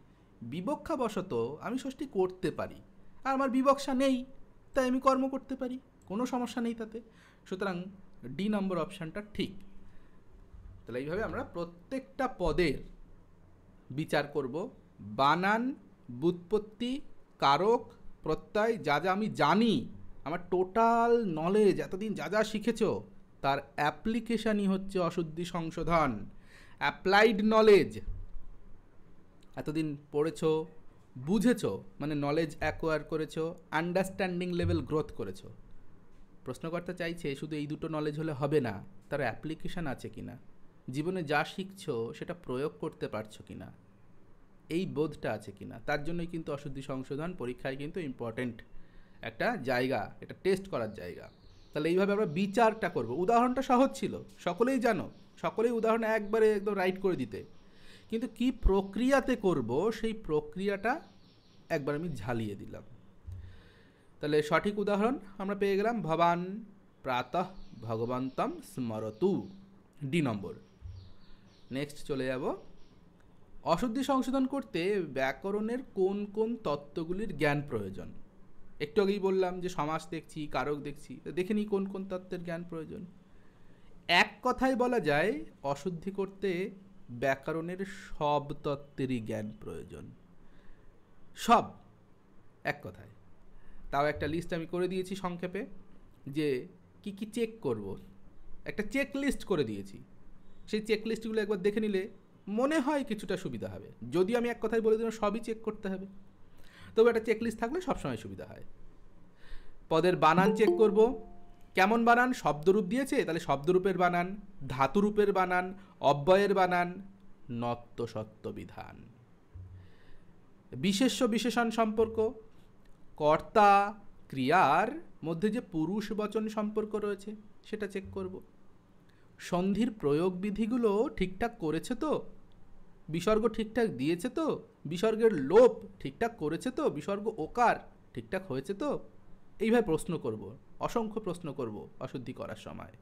বিবক্ষাবশত আমি ষষ্ঠী করতে পারি, আর আমার বিবক্ষা নেই, তাই আমি কর্ম করতে পারি, কোনো সমস্যা নেই তাতে, সুতরাং ডি নম্বর অপশানটা ঠিক। তাহলে এইভাবে আমরা প্রত্যেকটা পদের বিচার করব, বানান, ব্যুৎপত্তি, কারক, প্রত্যয়, যা যা আমি জানি, আমার টোটাল নলেজ, এতদিন যা যা শিখেছ তার অ্যাপ্লিকেশানই হচ্ছে অশুদ্ধি সংশোধন, অ্যাপ্লাইড নলেজ, এতদিন পড়েছ, বুঝেছ, মানে নলেজ অ্যাকোয়ার করেছো, আন্ডারস্ট্যান্ডিং লেভেল গ্রোথ করেছো। প্রশ্নকর্তা চাইছে শুধু এই দুটো নলেজ হলে হবে না, তার অ্যাপ্লিকেশান আছে কি না, জীবনে যা শিখছো সেটা প্রয়োগ করতে পারছো কি না, এই বোধটা আছে কি না, তার জন্যই কিন্তু অশুদ্ধি সংশোধন পরীক্ষায় কিন্তু ইম্পর্টেন্ট একটা জায়গা, এটা টেস্ট করার জায়গা। তাহলে এইভাবে আমরা বিচারটা করব, উদাহরণটা সহজ ছিল, সকলেই জানো, সকলেই উদাহরণ একবারে একদম রাইট করে দিতে, কিন্তু কি প্রক্রিয়াতে করব সেই প্রক্রিয়াটা একবার আমি ঝালিয়ে দিলাম। তাহলে সঠিক উদাহরণ আমরা পেয়ে গেলাম, ভবান প্রাতঃ ভগবন্তম স্মরতু, ডি নম্বর। নেক্সট চলে যাব, অশুদ্ধি সংশোধন করতে ব্যাকরণের কোন কোন তত্ত্বগুলির জ্ঞান প্রয়োজন। একটু আগেই বললাম যে সমাস দেখছি, কারক দেখছি, দেখে নিই কোন কোন তত্ত্বের জ্ঞান প্রয়োজন। এক কথায় বলা যায় অশুদ্ধি করতে ব্যাকরণের সব তত্ত্বেরই জ্ঞান প্রয়োজন, সব, এক কথায়। তাও একটা লিস্ট আমি করে দিয়েছি সংক্ষেপে, যে কি কি চেক করব, একটা চেক লিস্ট করে দিয়েছি। সেই চেক লিস্টগুলো একবার দেখে নিলে মনে হয় কিছুটা সুবিধা হবে। যদি আমি এক কথায় বলে দিলাম সবই চেক করতে হবে, তবে একটা চেক লিস্ট থাকলে সবসময় সুবিধা হয়। পদের বানান চেক করব, কেমন বানান, শব্দরূপ দিয়েছে তাহলে শব্দরূপের বানান, ধাতুরূপের বানান, অব্যয়ের বানান, নত্ব সত্য বিধান। বিশেষ্য বিশেষণ সম্পর্ক, কর্তা ক্রিয়ার মধ্যে যে পুরুষ বচন সম্পর্ক রয়েছে সেটা চেক করব। সন্ধির প্রয়োগ বিধিগুলো ঠিকঠাক করেছে তো, বিসর্গ ঠিকঠাক দিয়েছে তো, বিসর্গের লোপ ঠিকঠাক করেছে তো, বিসর্গ ওকার ঠিকঠাক হয়েছে তো, এইভাবে প্রশ্ন করব, অসংখ্য প্রশ্ন করব অশুদ্ধি করার সময়।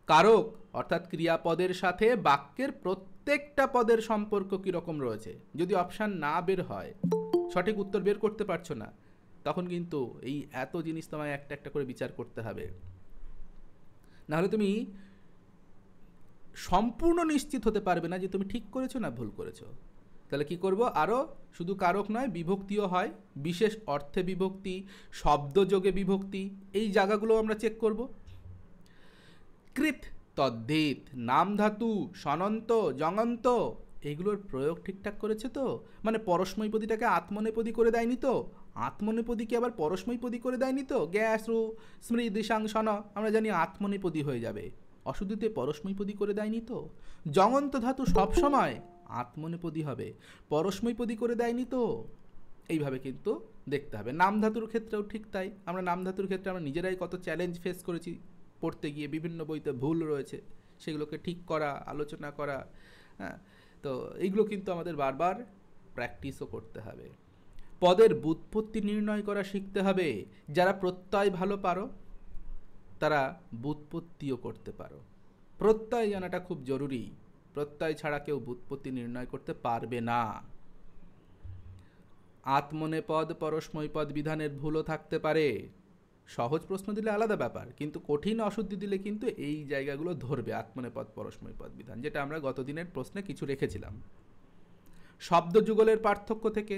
কারক অর্থাৎ ক্রিয়াপদের সাথে বাক্যের প্রত্যেকটা পদের সম্পর্ক কীরকম রয়েছে, যদি অপশান না বের হয়, সঠিক উত্তর বের করতে পারছো না, তখন কিন্তু এই এত জিনিস তোমায় একটা একটা করে বিচার করতে হবে। নাহলে তুমি সম্পূর্ণ নিশ্চিত হতে পারবে না যে তুমি ঠিক করেছো না ভুল করেছো। তাহলে কি করব, আরও শুধু কারক নয়, বিভক্তিও হয়, বিশেষ অর্থে বিভক্তি, শব্দযোগে বিভক্তি, এই জায়গাগুলো আমরা চেক করব। কৃত তদ্ধিত, নাম ধাতু, সনন্ত, জঙন্ত, এইগুলোর প্রয়োগ ঠিকঠাক করেছে তো, মানে পরস্মৈপদীটাকে আত্মনেপদী করে দেয়নি তো, আত্মনেপদীকে আবার পরস্মৈপদী করে দেয়নি তো, গ্যাস রু স্মৃতি দৃশাংসন আমরা জানি আত্মনেপদী হয়ে যাবে, অশুদ্ধিতে পরস্মৈপদী করে দেয়নি তো, জঙন্ত ধাতু সবসময় আত্মনেপদী হবে, পরস্মৈপদী করে দেয়নি তো, এইভাবে কিন্তু দেখতে হবে। নাম ধাতুর ক্ষেত্রেও ঠিক তাই, আমরা নাম ধাতুর ক্ষেত্রে আমরা নিজেরাই কত চ্যালেঞ্জ ফেস করেছি, পড়তে গিয়ে বিভিন্ন বইতে ভুল রয়েছে, সেগুলোকে ঠিক করা, আলোচনা করা, হ্যাঁ, তো এইগুলো কিন্তু আমাদের বারবার প্র্যাকটিসও করতে হবে। পদের ব্যুৎপত্তি নির্ণয় করা শিখতে হবে, যারা প্রত্যয় ভালো পারো তারা ব্যুৎপত্তিও করতে পারো। প্রত্যয় জানাটা খুব জরুরি, প্রত্যয় ছাড়া কেউ ব্যুৎপত্তি নির্ণয় করতে পারবে না। আত্মনেপদ পরস্মৈপদ বিধানের ভুলও থাকতে পারে, সহজ প্রশ্ন দিলে আলাদা ব্যাপার, কিন্তু কঠিন অশুদ্ধি দিলে কিন্তু এই জায়গাগুলো ধরবে, আত্মনেপদ পরস্মৈপদ বিধান, যেটা আমরা গত দিনের প্রশ্নে কিছু রেখেছিলাম। শব্দ যুগলের পার্থক্য থেকে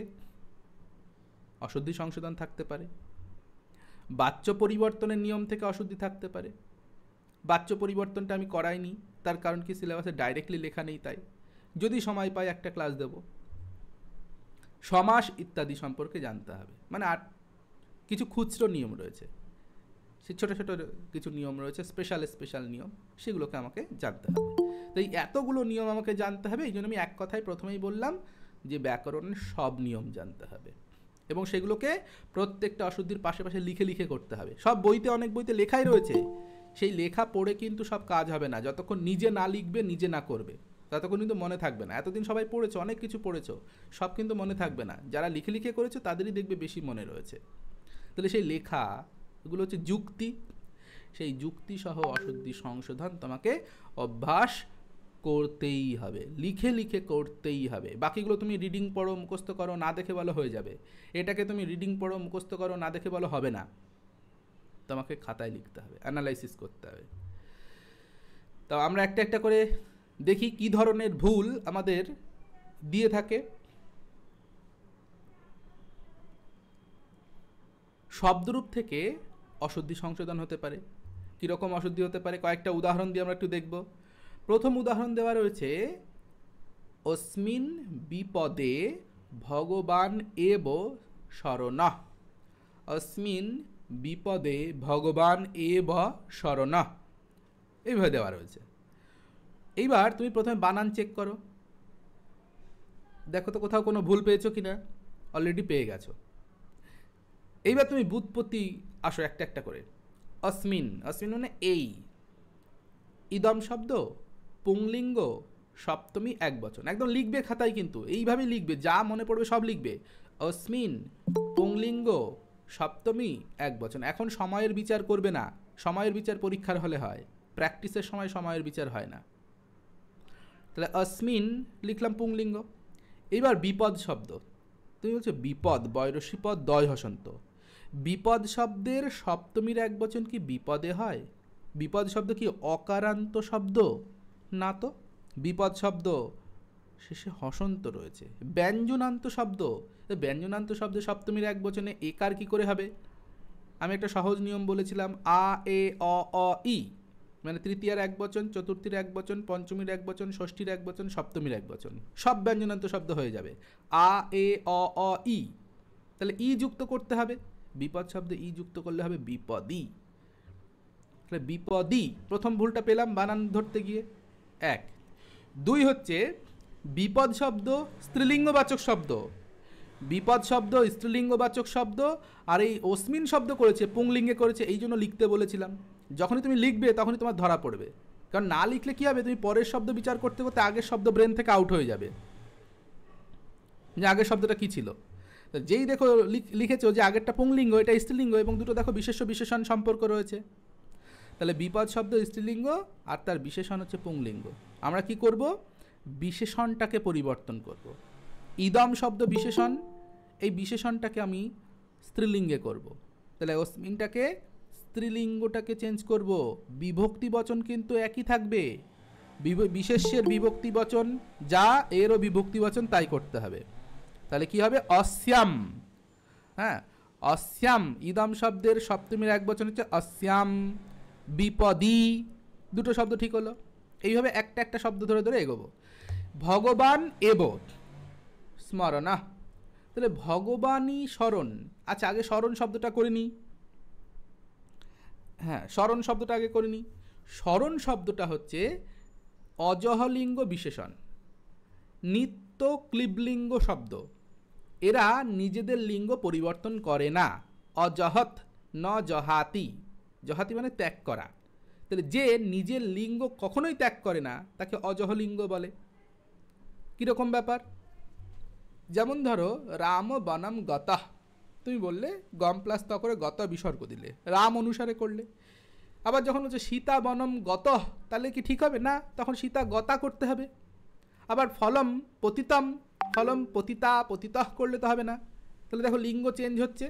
অশুদ্ধি সংশোধন থাকতে পারে, বাচ্য পরিবর্তনের নিয়ম থেকে অশুদ্ধি থাকতে পারে। বাচ্য পরিবর্তনটা আমি করাইনি, তার কারণ কি সিলেবাসে ডাইরেক্টলি লেখা নেই, তাই যদি সময় পাই একটা ক্লাস দেব। সমাস ইত্যাদি সম্পর্কে জানতে হবে, মানে আর কিছু খুচরো নিয়ম রয়েছে, সে ছোটো ছোটো কিছু নিয়ম রয়েছে, স্পেশাল নিয়ম, সেগুলোকে আমাকে জানতে হবে। তো এই এতগুলো নিয়ম আমাকে জানতে হবে, এই জন্য আমি এক কথায় প্রথমেই বললাম যে ব্যাকরণের সব নিয়ম জানতে হবে, এবং সেগুলোকে প্রত্যেকটা অশুদ্ধির পাশে পাশে লিখে লিখে করতে হবে। সব বইতে, অনেক বইতে লেখাই রয়েছে, সেই লেখা পড়ে কিন্তু সব কাজ হবে না, যতক্ষণ নিজে না লিখবে, নিজে না করবে, ততক্ষণ কিন্তু মনে থাকবে না। এতদিন সবাই পড়েছো, অনেক কিছু পড়েছো, সব কিন্তু মনে থাকবে না। যারা লিখে লিখে করেছো তাদেরই দেখবে বেশি মনে রয়েছে। তাহলে সেই লেখা, এগুলো হচ্ছে যুক্তি, সেই যুক্তি সহ অশুদ্ধি সংশোধন তোমাকে অভ্যাস করতেই হবে, লিখে লিখে করতেই হবে। বাকিগুলো তুমি রিডিং পড়ো, মুখস্থ করো, না দেখে বলো হয়ে যাবে। এটাকে তুমি রিডিং পড়ো, মুখস্থ করো, না দেখে বলো হবে না, তোমাকে খাতায় লিখতে হবে, অ্যানালাইসিস করতে হবে। তো আমরা একটা একটা করে দেখি কি ধরনের ভুল আমাদের দিয়ে থাকে। শব্দরূপ থেকে অশুদ্ধি সংশোধন হতে পারে। কীরকম অশুদ্ধি হতে পারে কয়েকটা উদাহরণ দিয়ে আমরা একটু দেখব। প্রথম উদাহরণ দেওয়া রয়েছে, অস্মিন বিপদে ভগবান এব শরণঃ। অস্মিন বিপদে ভগবান এব শরণঃ, এইভাবে দেওয়া রয়েছে। এইবার তুমি প্রথমে বানান চেক করো, দেখো তো কোথাও কোনো ভুল পেয়েছো কিনা, অলরেডি পেয়ে গেছো। এইবার তুমি ব্যুৎপত্তি আসো একটা একটা করে। অস্মিন, অস্মিন মানে এই, ইদম শব্দ, পুংলিঙ্গ, সপ্তমী একবচন, একদম লিখবে খাতায়, কিন্তু এইভাবে লিখবে, যা মনে পড়বে সব লিখবে। অস্মিন পুংলিঙ্গ সপ্তমী একবচন। এখন সময়ের বিচার করবে না, সময়ের বিচার পরীক্ষার হলে হয়, প্র্যাকটিসের সময় সময়ের বিচার হয় না। তাহলে অস্মিন লিখলাম পুংলিঙ্গ। এইবার বিপদ শব্দ, তুমি বলছো বিপদ, বয়রসী পদ, দয় হসন্ত। বিপদ শব্দের সপ্তমীর একবচন কি বিপদে হয়? বিপদ শব্দ কি অকারান্ত শব্দ? না তো, বিপদ শব্দ, শেষে হসন্ত রয়েছে। ব্যঞ্জনান্ত শব্দ, ব্যঞ্জনান্ত শব্দে সপ্তমীর এক বচনে একার কি করে হবে? আমি একটা সহজ নিয়ম বলেছিলাম, আ এ অ অ ই, মানে তৃতীয়ার এক বচন, চতুর্থীর এক বচন, পঞ্চমীর এক বচন, ষষ্ঠীর এক বচন, সপ্তমীর এক বচন, সব ব্যঞ্জনান্ত শব্দ হয়ে যাবে আ এ অ অ ই। তাহলে ই যুক্ত করতে হবে, বিপদ শব্দে ই যুক্ত করলে হবে বিপদী। তাহলে বিপদী, প্রথম ভুলটা পেলাম বানান ধরতে গিয়ে। এক। দুই হচ্ছে বিপদ শব্দ স্ত্রীলিঙ্গবাচক শব্দ, বিপদ শব্দ স্ত্রীলিঙ্গবাচক শব্দ, আর এই অস্মিন শব্দ করেছে পুংলিঙ্গে করেছে, এই জন্য লিখতে বলেছিলাম। যখনই তুমি লিখবে তখনই তোমার ধরা পড়বে, কারণ না লিখলে কি হবে, তুমি পরের শব্দ বিচার করতে করতে আগের শব্দ ব্রেন থেকে আউট হয়ে যাবে, যে আগের শব্দটা কি ছিল। যেই দেখো লিখেছো যে আগেরটা পুংলিঙ্গ, এটা স্ত্রীলিঙ্গ, এবং দুটো দেখো বিশেষ্য বিশেষণ সম্পর্ক রয়েছে। তাহলে বিপদ শব্দ স্ত্রীলিঙ্গ আর তার বিশেষণ হচ্ছে পুংলিঙ্গ। আমরা কি করব, বিশেষণটাকে পরিবর্তন করব। ইদম শব্দ বিশেষণ, এই বিশেষণটাকে আমি স্ত্রীলিঙ্গে করব। তাহলে অস্মিনটাকে স্ত্রীলিঙ্গটাকে চেঞ্জ করব, বিভক্তি বচন কিন্তু একই থাকবে, বিশেষ্যের বিভক্তি বচন যা, এরও বিভক্তি বচন তাই করতে হবে। তাহলে কি হবে, অস্যাম। হ্যাঁ, অস্যাম, ইদম শব্দের সপ্তমীর এক বচন হচ্ছে অস্যাম, বিপদী, দুটো শব্দ ঠিক হলো। এইভাবে একটা একটা শব্দ ধরে ধরে এগোবো। ভগবান এব স্মরণা, তাহলে ভগবানই স্মরণ। আচ্ছা, আগে স্মরণ শব্দটা করে নিই। হ্যাঁ, স্মরণ শব্দটা আগে করে নিই। স্মরণ শব্দটা হচ্ছে অজহলিঙ্গ বিশেষণ, নিত্য ক্লিবলিঙ্গ শব্দ, এরা নিজেদের লিঙ্গ পরিবর্তন করে না। অজহত ন জহাতি, জহাতি মানে ত্যাগ করা। তাহলে যে নিজের লিঙ্গ কখনোই ত্যাগ করে না তাকে অজহলিঙ্গ বলে। কীরকম ব্যাপার, যেমন ধরো রাম বনম গতঃ, তুমি বললে গম প্লাস ত করে গত বিসর্গ দিলে, রাম অনুসারে করলে। আবার যখন হচ্ছে সীতা বনম গতঃ, তাহলে কি ঠিক হবে না, তখন সীতা গতা করতে হবে। আবার ফলম পতিতম, ফলম পতিতা পতিতঃ করলে তো হবে না। তাহলে দেখো লিঙ্গ চেঞ্জ হচ্ছে,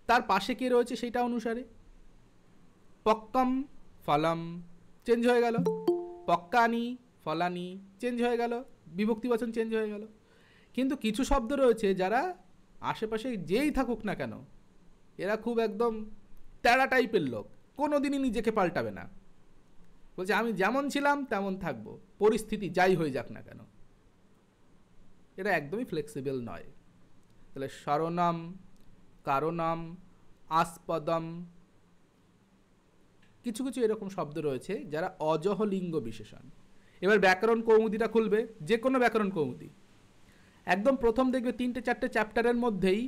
তার পাশে কে রয়েছে সেটা অনুসারে। পক্কম ফলম চেঞ্জ হয়ে গেল, পক্কানি ফলানি চেঞ্জ হয়ে গেল, বিভক্তি বচন চেঞ্জ হয়ে গেল। কিন্তু কিছু শব্দ রয়েছে যারা আশেপাশে যেই থাকুক না কেন, এরা খুব একদম তেড়া টাইপের লোক, কোনো দিনই নিজেকে পাল্টাবে না, বলছে আমি যেমন ছিলাম তেমন থাকবো, পরিস্থিতি যাই হয়ে যাক না কেন। এটা একদমই ফ্লেক্সিবল নয়। তাহলে শরণম, কারণম, আস্পদম, কিছু কিছু এরকম শব্দ রয়েছে যারা অজহলিঙ্গ বিশেষণ। এবার ব্যাকরণ কৌমুদিটা খুলবে, যে কোনো ব্যাকরণ কৌমুদি, একদম প্রথম দেখবে 3-4 চ্যাপ্টারের মধ্যেই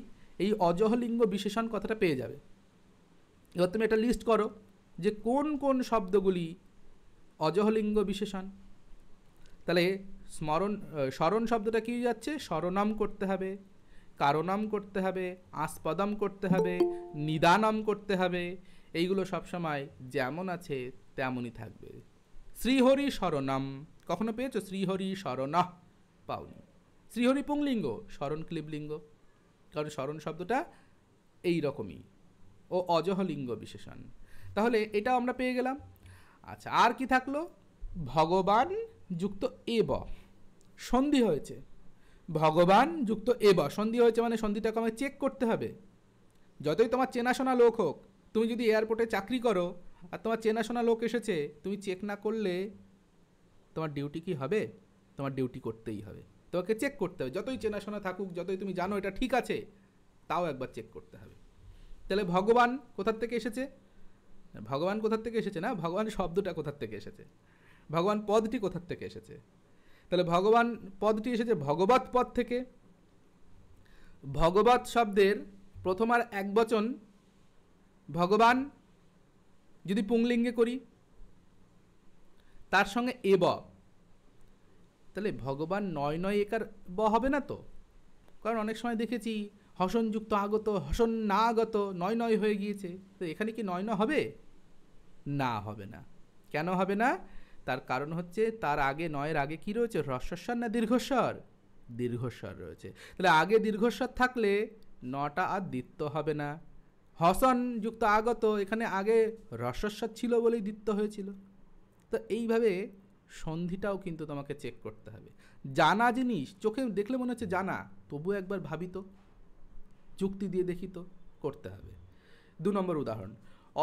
এই অজহলিঙ্গ বিশেষণ কথাটা পেয়ে যাবে। এবার তুমি একটা লিস্ট করো যে কোন কোন শব্দগুলি অজহলিঙ্গ বিশেষণ। তাহলে স্মরণ শব্দটা কি যাচ্ছে, স্মরণম করতে হবে, কারণম করতে হবে, আস্পদম করতে হবে, নিদানম করতে হবে। এইগুলো সবসময় যেমন আছে তেমনই থাকবে। শ্রীহরি শরণম কখনো পেয়েছো, শ্রীহরি শরণ পাওনি। শ্রীহরি পুংলিঙ্গ, স্মরণ ক্লিবলিঙ্গ, কারণ স্মরণ শব্দটা এই রকমই, ও অজহলিঙ্গ বিশেষণ। তাহলে এটা আমরা পেয়ে গেলাম। আচ্ছা, আর কি থাকলো, ভগবান যুক্ত এব, সন্ধি হয়েছে, ভগবান যুক্ত এব, সন্ধি হয়েছে মানে সন্ধিটাকে আমায় চেক করতে হবে। যতই তোমার চেনাশোনা লোক হোক, তুমি যদি এয়ারপোর্টে চাকরি করো আর তোমার চেনাশোনা লোক এসেছে, তুমি চেক না করলে তোমার ডিউটি কি হবে? তোমার ডিউটি করতেই হবে, তোমাকে চেক করতে হবে। যতই চেনাশোনা থাকুক, যতই তুমি জানো এটা ঠিক আছে, তাও একবার চেক করতে হবে। তাহলে ভগবান কোথার থেকে এসেছে, ভগবান কোথার থেকে এসেছে না, ভগবান শব্দটা কোথার থেকে এসেছে, ভগবান পদটি কোথার থেকে এসেছে। তাহলে ভগবান পদটি এসেছে ভগবত পদ থেকে। ভগবত শব্দের প্রথম আর এক বচন ভগবান যদি পুংলিঙ্গে করি, তার সঙ্গে এব, তাহলে ভগবান নয় নয় একার ব হবে না তো। কারণ অনেক সময় দেখেছি হসনযুক্ত আগত, হসন না আগত, নয় নয় হয়ে গিয়েছে। তো এখানে কি নয় নয় হবে? না, হবে না। কেন হবে না? তার কারণ হচ্ছে তার আগে, নয়ের আগে কি রয়েছে, হ্রস্বস্বর না দীর্ঘস্বর? দীর্ঘস্বর রয়েছে। তাহলে আগে দীর্ঘস্বর থাকলে নটা আর দ্বিত্ব হবে না। হসন যুক্ত আগত, এখানে আগে হ্রস্বস্বর ছিল বলেই দ্বিত্ব হয়েছিল। তো এইভাবে সন্ধিটাও কিন্তু তোমাকে চেক করতে হবে। জানা জিনিস চোখে দেখলে মনে হচ্ছে জানা, তবু একবার ভাবি তো, যুক্তি দিয়ে দেখি তো, করতে হবে। 2 নম্বর উদাহরণ,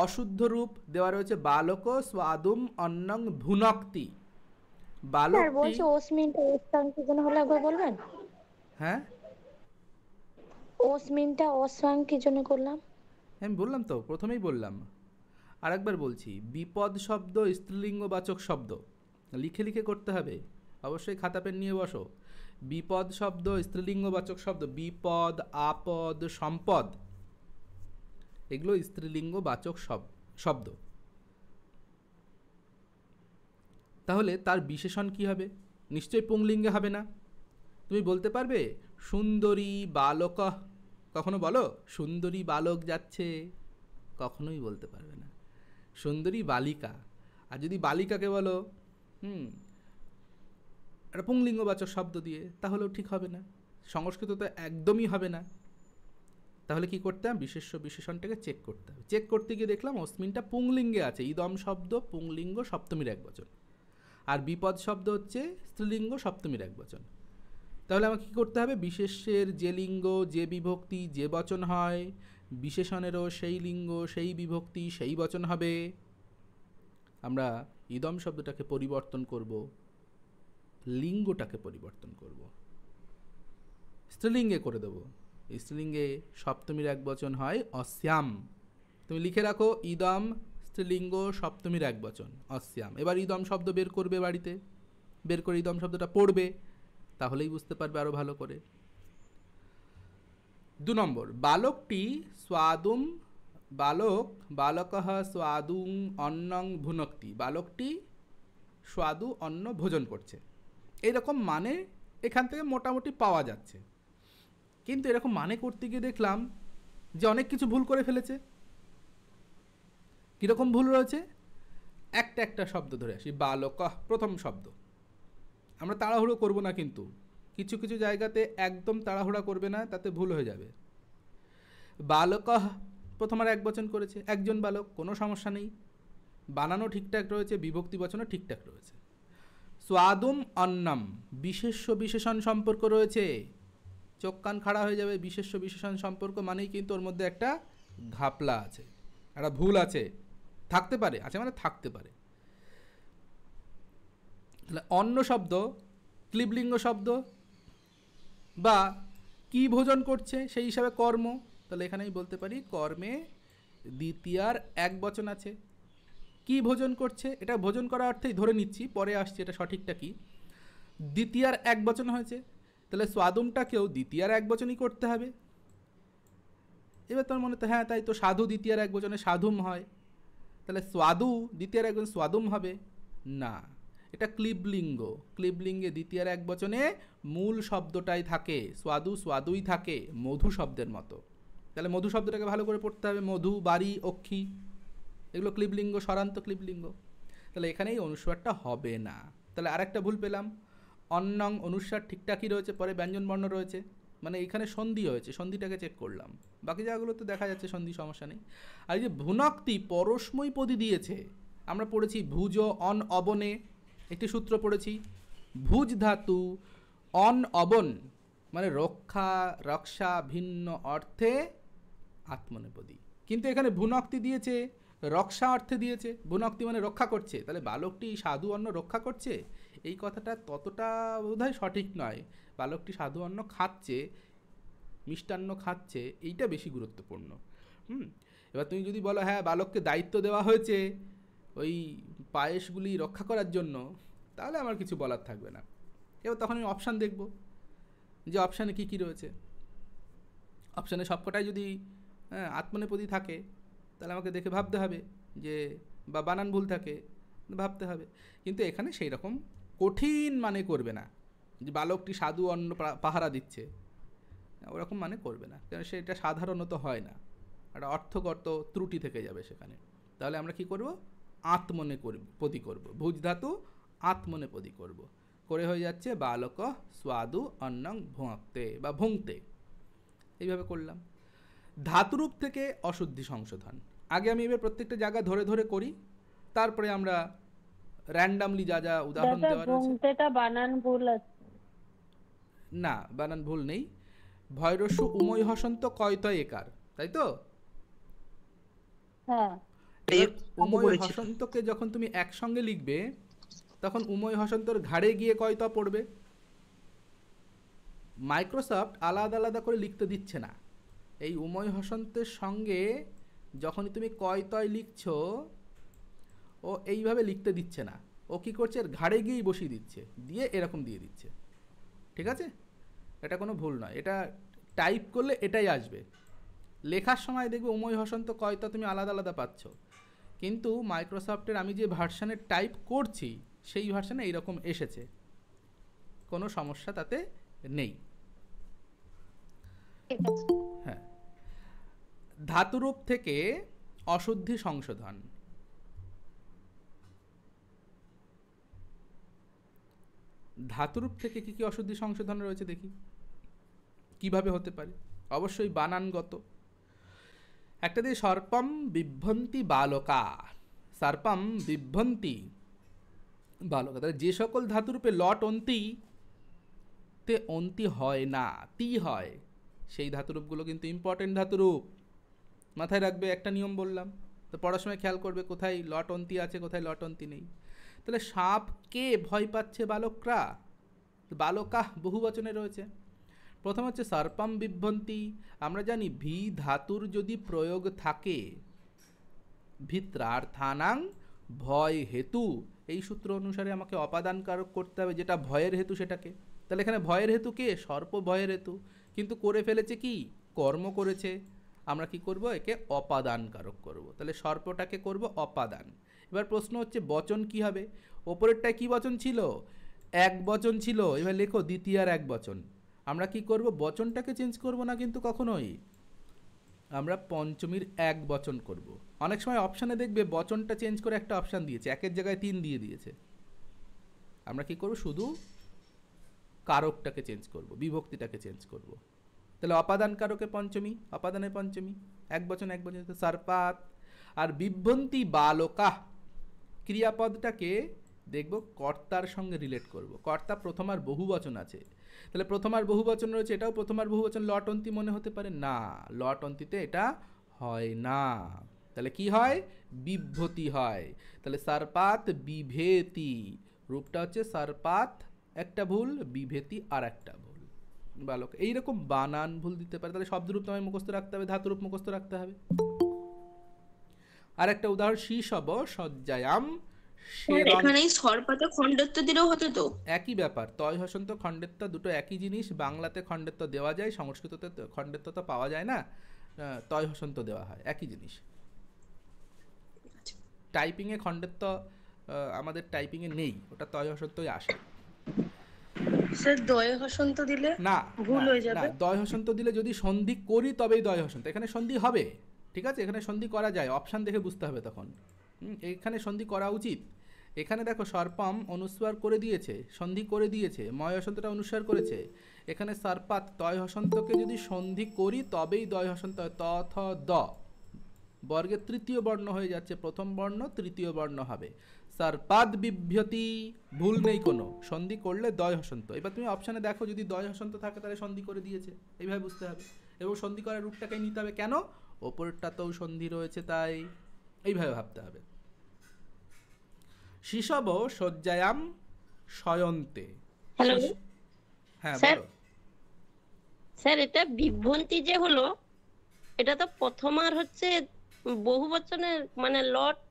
অশুদ্ধ রূপ দেওয়া রয়েছে বালক স্বাদুম অন্নং ভুনক্তি। স্যার বালকটি, বলছি ওসমিনটা ওসটাং কি জন্য হলো একবার বলবেন? হ্যাঁ ওসমিনটা ওসওয়াং কি জন্য করলাম? আমি বললাম তো, প্রথমেই বললাম, আর একবার বলছি, বিপদ শব্দ স্ত্রীলিঙ্গবাচক শব্দ, লিখে লিখে করতে হবে, অবশ্যই খাতা পেন নিয়ে বসো। বিপদ শব্দ স্ত্রীলিঙ্গবাচক শব্দ, বিপদ, আপদ, সম্পদ, এগুলো স্ত্রীলিঙ্গবাচক শব্দ। তাহলে তার বিশেষণ কি হবে? নিশ্চয়ই পুংলিঙ্গে হবে না। তুমি বলতে পারবে সুন্দরী বালক, কখনো বলো সুন্দরী বালক যাচ্ছে? কখনোই বলতে পারবে না। সুন্দরী বালিকা, আর যদি বালিকাকে বলো একটা পুংলিঙ্গবাচক শব্দ দিয়ে, তাহলেও ঠিক হবে না, সংস্কৃত তো একদমই হবে না। তাহলে কি করতে হবে? বিশেষ্য বিশেষণটাকে চেক করতে হবে। চেক করতে গিয়ে দেখলাম অস্মিনটা পুংলিঙ্গে আছে, ইদম শব্দ পুংলিঙ্গ সপ্তমীর একবচন, আর বিপদ শব্দ হচ্ছে স্ত্রীলিঙ্গ সপ্তমীর একবচন। তাহলে আমাকে কী করতে হবে? বিশেষ্যের যে লিঙ্গ, যে বিভক্তি, যে বচন হয়, বিশেষণেরও সেই লিঙ্গ, সেই বিভক্তি, সেই বচন হবে। আমরা ইদম শব্দটাকে পরিবর্তন করব, লিঙ্গটাকে পরিবর্তন করব, স্ত্রীলিঙ্গে করে দেব। স্ত্রীলিঙ্গে সপ্তমীর একবচন হয় অস্যাম। তুমি লিখে রাখো, ইদম স্ত্রীলিঙ্গ সপ্তমীর একবচন অস্যাম। এবার ইদম শব্দ বের করবে বাড়িতে, বের করে ইদম শব্দটা পড়বে, তাহলেই বুঝতে পারবে আরো ভালো করে। 2 নম্বর, বালকটি স্বাদুম, বালকঃ স্বাদুং অন্নং ভুনক্তি। বালকটি স্বাদু অন্ন ভোজন করছে, এইরকম মানে এখান থেকে মোটামুটি পাওয়া যাচ্ছে। কিন্তু এরকম মানে করতে গিয়ে দেখলাম যে অনেক কিছু ভুল করে ফেলেছে। কীরকম ভুল রয়েছে? একটা একটা শব্দ ধরে আসি। বালকঃ প্রথম শব্দ, আমরা তাড়াহুড়ো করব না, কিন্তু কিছু কিছু জায়গাতে একদম তাড়াহুড়া করবে না, তাতে ভুল হয়ে যাবে। বালকঃ প্রথম আর একবচন করেছে, একজন বালক, কোনো সমস্যা নেই, বানানো ঠিকঠাক রয়েছে, বিভক্তি বচনও ঠিকঠাক রয়েছে। স্বাদুম অন্নম, বিশেষ্য বিশেষণ সম্পর্ক রয়েছে, চোখ কান খাড়া হয়ে যাবে। বিশেষ্য বিশেষণ সম্পর্ক মানেই কিন্তু ওর মধ্যে একটা ঘাপলা আছে, একটা ভুল আছে, থাকতে পারে, আছে মানে থাকতে পারে। তাহলে অন্ন শব্দ ক্লিবলিঙ্গ শব্দ, বা কি ভোজন করছে সেই হিসাবে কর্ম, তাহলে এখানেই বলতে পারি কর্মে দ্বিতীয়ার একবচন আছে। কি ভোজন করছে, এটা ভোজন করা অর্থেই ধরে নিচ্ছি, পরে আসছে এটা সঠিকটা কি। দ্বিতীয়ার একবচন হয়েছে, তাহলে স্বাদুমটাকেও দ্বিতীয়ার একবচনই করতে হবে। এবার তোমার মনে তো হ্যাঁ তাই তো, সাধু দ্বিতীয়ার একবচনে সাধুম হয়, তাহলে স্বাদু দ্বিতীয়ার একবচন স্বাদুম হবে না, এটা ক্লিবলিঙ্গ। ক্লিবলিঙ্গে দ্বিতীয়ার একবচনে মূল শব্দটাই থাকে, স্বাদু স্বাদুই থাকে, মধু শব্দের মতো। তাহলে মধু শব্দটাকে ভালো করে পড়তে হবে, মধু, বাড়ি, অক্ষী, এগুলো ক্লিবলিঙ্গ, স্বরান্ত ক্লিবলিঙ্গ। তাহলে এখানে এই অনুস্বারটা হবে না। তাহলে আরেকটা ভুল পেলাম, অন্নং অনুস্বার ঠিকঠাকই রয়েছে, পরে ব্যঞ্জন বর্ণ রয়েছে, মানে এখানে সন্ধি হয়েছে, সন্ধিটাকে চেক করলাম, বাকি জায়গাগুলো তো দেখা যাচ্ছে সন্ধি, সমস্যা নেই। আর এই যে ভুনক্তি পরস্মৈ পদী দিয়েছে, আমরা পড়েছি ভুজ অন অবনে, একটি সূত্র পড়েছি, ভুজ ধাতু অন অবন মানে রক্ষা, রক্ষা ভিন্ন অর্থে আত্মনেপদী, কিন্তু এখানে ভুনক্তি দিয়েছে রক্ষা অর্থে দিয়েছে, ভুনক্তি মানে রক্ষা করছে। তাহলে বালকটি সাধু অন্ন রক্ষা করছে, এই কথাটা ততটা বোধহয় সঠিক নয়। বালকটি সাধু অন্ন খাচ্ছে, মিষ্টান্ন খাচ্ছে, এইটা বেশি গুরুত্বপূর্ণ। এবার তুমি যদি বলো হ্যাঁ বালককে দায়িত্ব দেওয়া হয়েছে ওই পায়েসগুলি রক্ষা করার জন্য, তাহলে আমার কিছু বলার থাকবে না। এবার তখন আমি অপশান দেখব যে অপশানে কী কী রয়েছে। অপশানে সবকটাই যদি আত্মনেপদী থাকে, তাহলে আমাকে দেখে ভাবতে হবে যে, বা বানান ভুল থাকে ভাবতে হবে। কিন্তু এখানে সেই রকম কঠিন মানে করবে না যে বালকটি সাধু অন্ন পাহারা দিচ্ছে, ওরকম মানে করবে না, কারণ সেটা সাধারণত হয় না, একটা অর্থগত ত্রুটি থেকে যাবে সেখানে। তাহলে আমরা কি করব? আত্মনেপদী করব, ভুজ ধাতু আত্মনেপদী করব, করে হয়ে যাচ্ছে বালক স্বাদু অন্নং ভুঙ্ক্তে বা ভুঙ্ক্তে, এইভাবে করলাম। ধাতুরূপ থেকে অশুদ্ধি সংশোধন, আগে আমি এবার প্রত্যেকটা জায়গা ধরে ধরে করি, তারপরে আমরা র্যান্ডামলি যা যা উদাহরণ দাদা দেওয়া রয়েছে। ভুংতেটা বানান ভুল আছে। না, বানান ভুল নেই। ভয়রস্যু উময় হসন্ত কয়তয় একার, তাই তো? হ্যাঁ এবার উময় হসন্তকে যখন তুমি একসঙ্গে লিখবে তখন উময় হসন্তর ঘাড়ে গিয়ে কয়তা পড়বে। মাইক্রোসফট আলাদা আলাদা করে লিখতে দিচ্ছে না। এই উময় হসন্তের সঙ্গে যখনই তুমি কয়তয় লিখছো ও এইভাবে লিখতে দিচ্ছে না, ও কি করছে, এর ঘাড়ে গিয়েই বসিয়ে দিচ্ছে, দিয়ে এরকম দিয়ে দিচ্ছে। ঠিক আছে, এটা কোনো ভুল নয়, এটা টাইপ করলে এটাই আসবে। লেখার সময় দেখবে উময় হসন্ত কয়তা তুমি আলাদা আলাদা পাচ্ছ, কিন্তু মাইক্রোসফটের আমি যে ভার্সানে টাইপ করছি সেই ভার্সানে এইরকম এসেছে, কোনো সমস্যা তাতে নেই। ঠিক আছে। হ্যাঁ, ধাতুরূপ থেকে অশুদ্ধি সংশোধন। ধাতুরূপ থেকে কি কি অশুদ্ধি সংশোধন রয়েছে দেখি কিভাবে হতে পারে। অবশ্যই বানানগত। একটা দিয়ে সর্পম বিভ্রন্তি বালকা, সর্পম বিভ্রন্তি বালকা, তাহলে যে সকল ধাতুরূপে লট অন্তি তে অন্তি হয় না, তি হয়, সেই ধাতুরূপগুলো কিন্তু ইম্পর্টেন্ট ধাতুরূপ। মাথায় রাখবে, একটা নিয়ম বললাম, তো পড়ার সময় খেয়াল করবে কোথায় লট অন্তি আছে কোথায় লট অন্তি নেই। তাহলে সাপকে ভয় পাচ্ছে বালকরা, বালকা বহু বচনে রয়েছে। প্রথম হচ্ছে সর্পম বিভ্রন্তি। আমরা জানি ভি ধাতুর যদি প্রয়োগ থাকে ভিত্রার্থানাং ভয় হেতু, এই সূত্র অনুসারে আমাকে অপাদান কারক করতে হবে, যেটা ভয়ের হেতু সেটাকে। তাহলে এখানে ভয়ের হেতু কে? সর্প ভয়ের হেতু, কিন্তু করে ফেলেছে কি? কর্ম করেছে। আমরা কি করব? একে অপাদান কারক করব। তাহলে সর্পটাকে করব অপাদান। এবার প্রশ্ন হচ্ছে বচন কি হবে? ওপরেরটায় কি বচন ছিল? এক বচন ছিল। এবার লেখো দ্বিতীয়ার এক বচন। আমরা কি করব? বচনটাকে চেঞ্জ করব না কিন্তু কখনোই, আমরা পঞ্চমীর এক বচন করব। অনেক সময় অপশানে দেখবে বচনটা চেঞ্জ করে একটা অপশান দিয়েছে, একের জায়গায় 3 দিয়ে দিয়েছে। আমরা কি করব? শুধু কারকটাকে চেঞ্জ করব, বিভক্তিটাকে চেঞ্জ করব। তাহলে অপাদান কারকে পঞ্চমী, অপাদানে পঞ্চমী, এক বচন সারপাত। আর বিভ্রন্তি বালকা ক্রিয়াপদটাকে দেখব কর্তার সঙ্গে রিলেট করব। কর্তা প্রথমার বহু বচন আছে, তাহলে প্রথমার বহু বচন রয়েছে, এটাও প্রথমার বহু বচন। লট অন্তি মনে হতে পারে না, লট অন্তিতে এটা হয় না। তাহলে কি হয়? বিভ্রতি হয়। তাহলে সারপাত বিভেতি, রূপটা হচ্ছে সারপাত একটা ভুল, বিভেতি আর একটা ভুল। বালক এইরকম বানান ভুল দিতে পারে। তাহলে শব্দরূপ তোমায় মুখস্থ রাখতে হবে, ধাতুরূপ মুখস্থ রাখতে হবে। আর একটা উদাহরণ, শিশব সজ্জায়াম, এখানে সর্পাতে খণ্ডত্ব দিলেও হতো তো? একই ব্যাপার, তয় হসন্ত খণ্ডেত্ব দুটো একই জিনিস। বাংলাতে খণ্ডেত্ব দেওয়া যায়, সংস্কৃততে খণ্ডেত্ব তো পাওয়া যায় না, তয় হসন্ত দেওয়া হয়, একই জিনিস। টাইপিংয়ে খণ্ডেত্ব আমাদের টাইপিংয়ে নেই, ওটা তয় হসন্তই আসে। স্যার দয় হসন্ত দিলে না, ভুল হয়ে যাবে। দয় হসন্ত দিলে যদি সন্ধি করি তবেই দয় হসন্ত। এখানে সন্ধি হবে, ঠিক আছে, এখানে সন্ধি করা যায়, অপশান দেখে বুঝতে হবে তখন। এখানে সন্ধি করা উচিত। এখানে দেখো সর্পম অনুস্বার করে দিয়েছে, সন্ধি করে দিয়েছে, ময় হসন্তটা অনুস্বার করেছে। এখানে সারপাত তয় হসন্তকে যদি সন্ধি করি তবেই দয় হসন্ত হয়। ত থ দ বর্গের তৃতীয় বর্ণ হয়ে যাচ্ছে, প্রথম বর্ণ তৃতীয় বর্ণ হবে। সারপাদ বিভ্যতি, ভুল নেই কোনো, সন্ধি করলে দয় হসন্ত। এবার তুমি অপশানে দেখো যদি দয় হসন্ত থাকে তাহলে সন্ধি করে দিয়েছে, এইভাবে বুঝতে হবে। এবং সন্ধি করার রূপটাকে নিতে হবে, কেন? ওপরটাতেও সন্ধি রয়েছে তাই, এইভাবে ভাবতে হবে। শিশব শয্যায়াম শয়ন্তে। হ্যালো হ্যাঁ স্যার। বলো। স্যার এটা বিভ্রান্তি যে হলো, এটা তো প্রথমার হচ্ছে বহু বচনের, মানে লট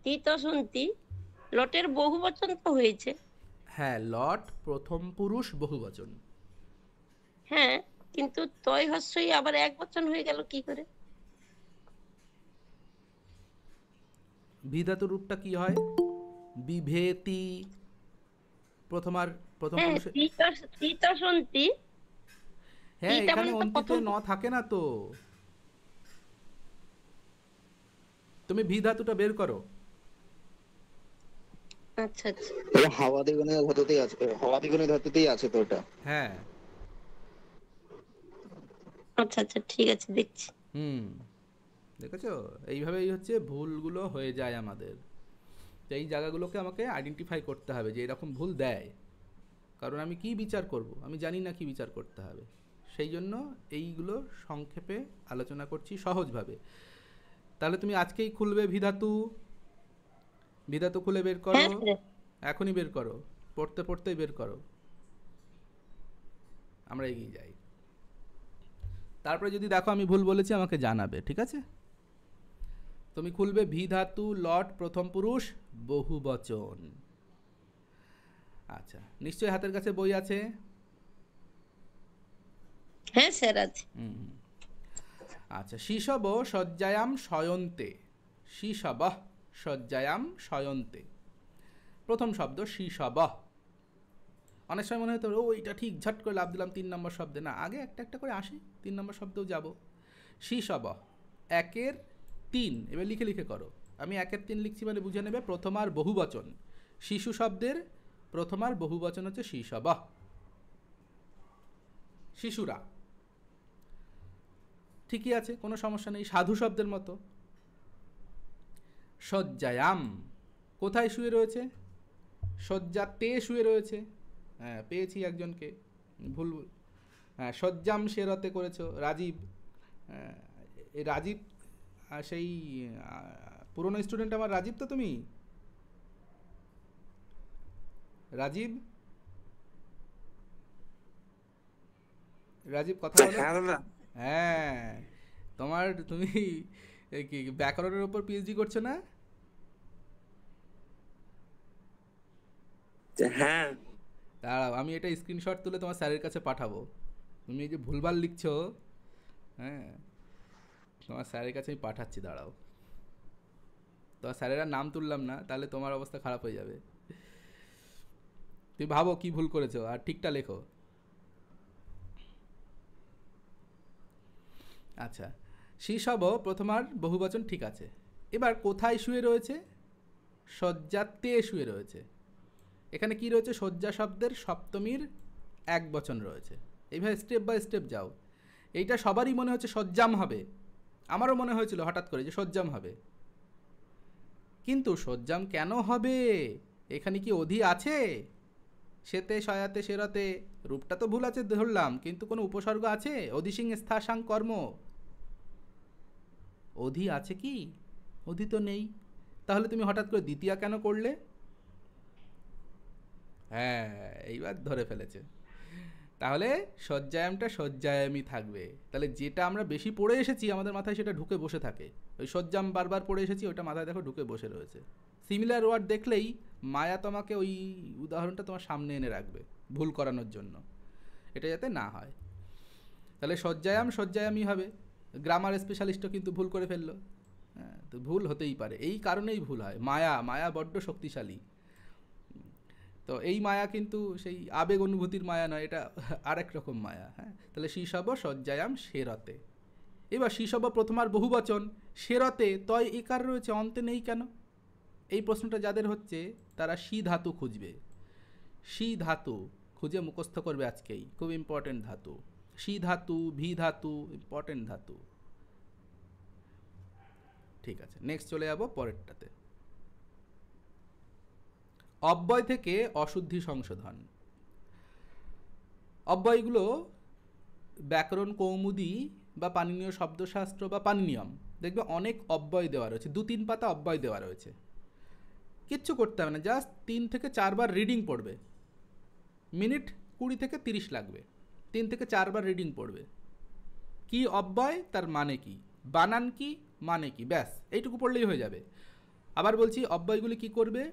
তৃতীয়সন্তি, লটের বহু বচন তো হয়েছে। হ্যাঁ, লট প্রথম পুরুষ বহুবচন। হ্যাঁ, কিন্তু তয় হস্যই আবার এক বচন হয়ে গেল কি করে? বিধাতু রূপটা কি হয়? বিভেতি। প্রথম হ্যাঁ, পুরুষে, তৃতীয়সন্তি। হ্যাঁ তিটা এখানে মানে তো অন্তিতে প্রথম। ন থাকে না তো। তুমি ভি ধাতুটা বের করো। আচ্ছা আচ্ছা এটা হাওয়া দ্বিগুণে ধাতুতেই আছে, হাওয়া দ্বিগুণে ধাতুতেই আছে তো ওটা। হ্যাঁ, আচ্ছা আচ্ছা ঠিক আছে, দেখছি। দেখেছো, এইভাবেই হচ্ছে ভুলগুলো হয়ে যায় আমাদের। তো এই জায়গাগুলোকে আমাকে আইডেন্টিফাই করতে হবে যে এরকম ভুল দেয়, কারণ আমি কি বিচার করব, আমি জানি না কি বিচার করতে হবে। সেই জন্য এইগুলো সংক্ষেপে আলোচনা করছি সহজভাবে। তাহলে তুমি আজকেই খুলবে ভিধাতু, ভিধাতু খুলে বের করো, হ্যাঁ স্যার। এখনই বের করো, পড়তে পড়তেই বের করো, আমরা এগিয়ে যাই। তারপরে যদি দেখো আমি ভুল বলেছি আমাকে জানাবে, ঠিক আছে? তুমি খুলবে ভি ধাতু লট প্রথম পুরুষ বহুবচন। আচ্ছা, নিশ্চয়ই হাতের কাছে বই আছে। হ্যাঁ স্যার আছে। আচ্ছা, শিশব শয্যায়াম শয়ন্তে, শিশব শয্যায়াম শয়ন্তে, প্রথম শব্দ শিশব। অনেক সময় মনে হতে পারে ও এটা ঠিক, ঝট করে লাভ দিলাম 3 নম্বর শব্দে, না আগে একটা একটা করে আসি, 3 নম্বর শব্দেও যাব। শিশব 1-এর 3, এবার লিখে লিখে করো। আমি 1-এর 3 লিখছি মানে বুঝে নেবে প্রথমার বহুবচন। শিশু শব্দের প্রথমার বহুবচন হচ্ছে শিশব, শিশুরা। ঠিকই আছে, কোনো সমস্যা নেই, সাধু শব্দের মতো। শয্যায়াম কোথায় শুয়ে রয়েছে? শয্যাতে শুয়ে রয়েছে। হ্যাঁ, পেয়েছি একজনকে, ভুল। হ্যাঁ, শয্যাম শেরতে করেছো, রাজীব। এই রাজীব সেই পুরনো স্টুডেন্ট আমার, রাজীব তো তুমি? রাজীব, রাজীব কথা বলো। হ্যাঁ, তুমি কি ব্যাকরণের উপর পিএইচডি করছো না? হ্যাঁ। দাঁড়াও, আমি এটা স্ক্রিনশট তুলে তোমার স্যারের কাছে পাঠাবো। তুমি এই যে ভুলভাল লিখছো, হ্যাঁ, তোমার স্যারের কাছে আমি পাঠাচ্ছি, দাঁড়াও। তোমার স্যারের আর নাম তুললাম না, তাহলে তোমার অবস্থা খারাপ হয়ে যাবে। তুমি ভাবো কি ভুল করেছো আর ঠিকটা লেখো। আচ্ছা, শিশব প্রথমার বহুবচন ঠিক আছে। এবার কোথায় শুয়ে রয়েছে? শয্যাতে শুয়ে রয়েছে। এখানে কি রয়েছে? শয্যা শব্দের সপ্তমীর এক বচন রয়েছে। এইভাবে স্টেপ বাই স্টেপ যাও। এইটা সবারই মনে হচ্ছে শয্যাম হবে, আমারও মনে হয়েছিল হঠাৎ করে যে শয্যাম হবে, কিন্তু শয্যাম কেন হবে? এখানে কি অধি আছে? সেতে শয়াতে শেরতে, রূপটা তো ভুল আছে ধরলাম, কিন্তু কোনো উপসর্গ আছে? অধিসিং স্থাসাং কর্ম, অধি আছে কি? অধি তো নেই। তাহলে তুমি হঠাৎ করে দ্বিতীয়া কেন করলে? হ্যাঁ, এইবার ধরে ফেলেছে। তাহলে শয্যায়ামটা শয্যায়ামই থাকবে। তাহলে যেটা আমরা বেশি পড়ে এসেছি আমাদের মাথায় সেটা ঢুকে বসে থাকে। ওই শয্যাম বারবার পড়ে এসেছি, ওটা মাথায় দেখো ঢুকে বসে রয়েছে। সিমিলার ওয়ার্ড দেখলেই মায়া তোমাকে ওই উদাহরণটা তোমার সামনে এনে রাখবে ভুল করানোর জন্য, এটা যাতে না হয়। তাহলে শয্যায়াম শয্যায়ামই হবে। গ্রামার স্পেশালিস্টও কিন্তু ভুল করে ফেললো। হ্যাঁ, তো ভুল হতেই পারে, এই কারণেই ভুল হয়। মায়া বড্ড শক্তিশালী। তো এই মায়া কিন্তু সেই আবেগ অনুভূতির মায়া নয়, এটা আরেক রকম মায়া। হ্যাঁ, তাহলে শিশব শয্যায়াম শেরতে। এবার শিশব প্রথমার বহুবচন, শেরতে তয় একার রয়েছে, অন্তে নেই কেন? এই প্রশ্নটা যাদের হচ্ছে তারা শি ধাতু খুঁজবে। শি ধাতু খুঁজে মুখস্থ করবে আজকেই, খুব ইম্পর্টেন্ট ধাতু। শি ধাতু, ভি ধাতু, ইম্পর্টেন্ট ধাতু। ঠিক আছে, নেক্সট চলে যাবো পরেরটাতে। অব্যয় থেকে অশুদ্ধি সংশোধন। অব্যয়গুলো ব্যাকরণ কৌমুদী বা পাণিনীয় শব্দশাস্ত্র বা পাণিনিয়ম দেখবে অনেক অব্যয় দেওয়া রয়েছে, 2-3 পাতা অব্যয় দেওয়া রয়েছে। কিচ্ছু করতে হবে না, জাস্ট 3 থেকে 4 বার রিডিং পড়বে। মিনিট 20 থেকে 30 লাগবে, 3 থেকে 4 বার রিডিং পড়বে। কি অব্যয়, তার মানে কি, বানান কি, মানে কি, ব্যাস এইটুকু পড়লেই হয়ে যাবে। আবার বলছি, অব্যয়গুলি কি করবে?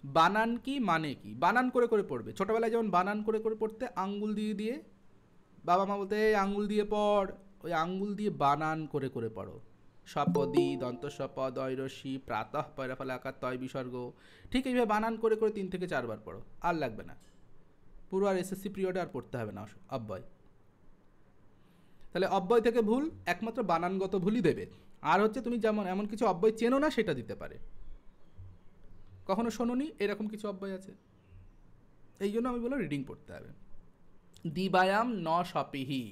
বানান কি, মানে কি, বানান করে করে পড়বে। ছোটোবেলায় যেমন বানান করে করে পড়তে আঙ্গুল দিয়ে দিয়ে, বাবা মা বলতে আঙ্গুল দিয়ে পড়, ওই আঙ্গুল দিয়ে বানান করে করে পড়ো। সপদি, দন্ত সপ, দয়রসি, প্রাতঃ, পয়রাফলা আকার, তয় বিসর্গ, ঠিক এইভাবে বানান করে করে 3 থেকে 4 বার পড়ো, আর লাগবে না। পুরো আর এসএসসি পিরিয়ডে আর পড়তে হবে না অব্যয়। তাহলে অব্যয় থেকে ভুল একমাত্র বানানগত ভুলই দেবে। আর হচ্ছে তুমি যেমন এমন কিছু অব্যয় চেনো না সেটা দিতে পারে। কখনো শোনোনি এরকম কিছু অব্যয় আছে, এই জন্য আমি বললাম রিডিং পড়তে হবে। দিবায়াম ন সপিহি,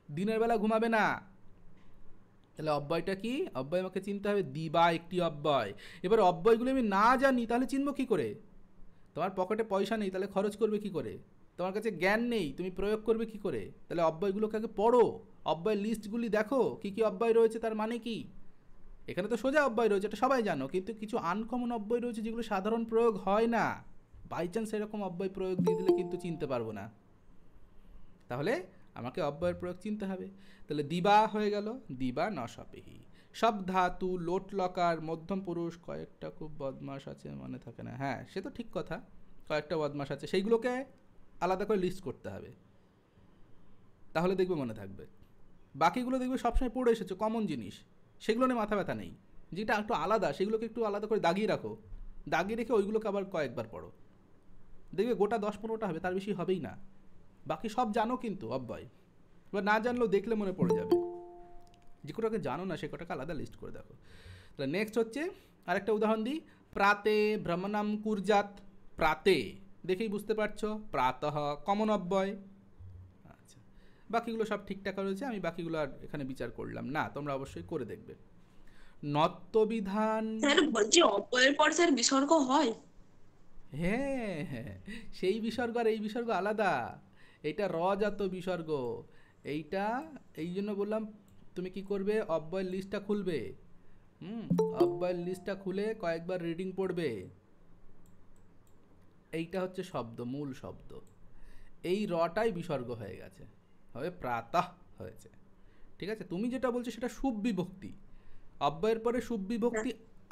দিনের বেলা ঘুমাবে না। তাহলে অব্যয়টা কি? অব্যয় আমাকে চিনতে হবে, দিবা একটি অব্যয়। এবার অব্যয়গুলো আমি না জানি তাহলে চিনবো কি করে? তোমার পকেটে পয়সা নেই, তাহলে খরচ করবে কি করে? তোমার কাছে জ্ঞান নেই, তুমি প্রয়োগ করবে কি করে? তাহলে অব্যয়গুলোকে আগে পড়ো, অব্যয় লিস্টগুলি দেখো, কি কি অব্যয় রয়েছে, তার মানে কি। এখানে তো সোজা অব্যয় রয়েছে, এটা সবাই জানো, কিন্তু কিছু আনকমন অব্যয় রয়েছে যেগুলো সাধারণ প্রয়োগ হয় না। বাই চান্স এরকম অব্যয় প্রয়োগ দিয়ে দিলে কিন্তু চিনতে পারবো না। তাহলে আমাকে অব্যয়ের প্রয়োগ চিনতে হবে। তাহলে দিবা হয়ে গেল, দিবা ন সপেহি। সব ধাতু, লোট লকার, মধ্যম পুরুষ, কয়েকটা খুব বদমাস আছে, মনে থাকে না। হ্যাঁ, সে তো ঠিক কথা, কয়েকটা বদমাস আছে, সেইগুলোকে আলাদা করে লিস্ট করতে হবে, তাহলে দেখবে মনে থাকবে। বাকিগুলো দেখবে সবসময় পড়ে এসেছো, কমন জিনিস, সেগুলো নিয়ে মাথা ব্যথা নেই। যেটা একটু আলাদা সেগুলোকে একটু আলাদা করে দাগিয়ে রাখো, দাগিয়ে রেখে ওইগুলোকে আবার কয়েকবার পড়ো, দেখবে গোটা 10-15টা হবে, তার বেশি হবেই না। বাকি সব জানো কিন্তু অব্যয়, এবার না জানলেও দেখলে মনে পড়ে যাবে। যে কটাকে জানো না সে কটাকে আলাদা লিস্ট করে দেখো। তাহলে নেক্সট হচ্ছে আরেকটা উদাহরণ দিই, প্রাতে ভ্রমণম কুর্জাত। প্রাতে দেখেই বুঝতে পারছো, প্রাতঃ কমন অব্যয়। আচ্ছা, বাকিগুলো সব ঠিকঠাক রয়েছে, আমি বাকিগুলো আর এখানে বিচার করলাম না, তোমরা অবশ্যই করে দেখবে। নত্যবিধান। স্যার বলছি অব্যয়ের পর স্যার বিসর্গ হয়? হ্যাঁ হ্যাঁ, সেই বিসর্গ আর এই বিসর্গ আলাদা। এইটা রজাত বিসর্গ, এইটা এই জন্য বললাম তুমি কি করবে, অব্যয়ের লিস্টটা খুলবে। অব্যয়ের লিস্টটা খুলে কয়েকবার রিডিং পড়বে। এইটা হচ্ছে শব্দ, মূল শব্দ, এই রটাই বিসর্গ হয়ে গেছে, হবে প্রাতঃ হয়েছে। ঠিক আছে, তুমি যেটা বলছো সেটা সুবিভক্তি, অব্যয়ের পরে সুবিভক্তি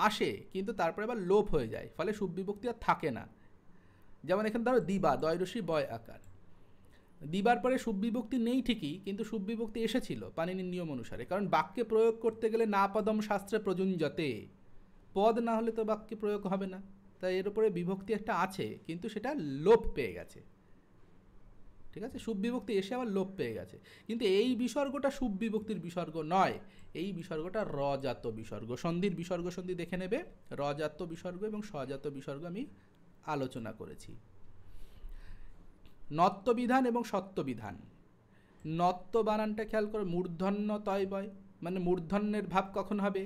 আসে কিন্তু তারপরে আবার লোপ হয়ে যায়, ফলে সুবিভক্তি আর থাকে না। যেমন এখানে ধরো দিবা, দয়রসি বয় আকার, দিবার পরে সুবিভক্তি নেই ঠিকই, কিন্তু সুবিভক্তি এসেছিল পাণিনির নিয়ম অনুসারে, কারণ বাক্যে প্রয়োগ করতে গেলে না পদম শাস্ত্রে প্রযুঞ্জতে, পদ না হলে তো বাক্যে প্রয়োগ হবে না, তাই এর উপরে বিভক্তি একটা আছে, কিন্তু সেটা লোপ পেয়ে গেছে। ঠিক আছে, সুবিভক্তি এসে আবার লোপ পেয়ে গেছে, কিন্তু এই বিসর্গটা সুবিভক্তির বিসর্গ নয়, এই বিসর্গটা রজাত বিসর্গ। সন্ধির বিসর্গ সন্ধি দেখে নেবে, রজাত বিসর্গ এবং সজাত বিসর্গ আমি আলোচনা করেছি। নত্যবিধান এবং সত্যবিধান। নত্য বানানটা খেয়াল করো, মূর্ধন্য তয় বয়, মানে মূর্ধন্যের ভাব কখন হবে,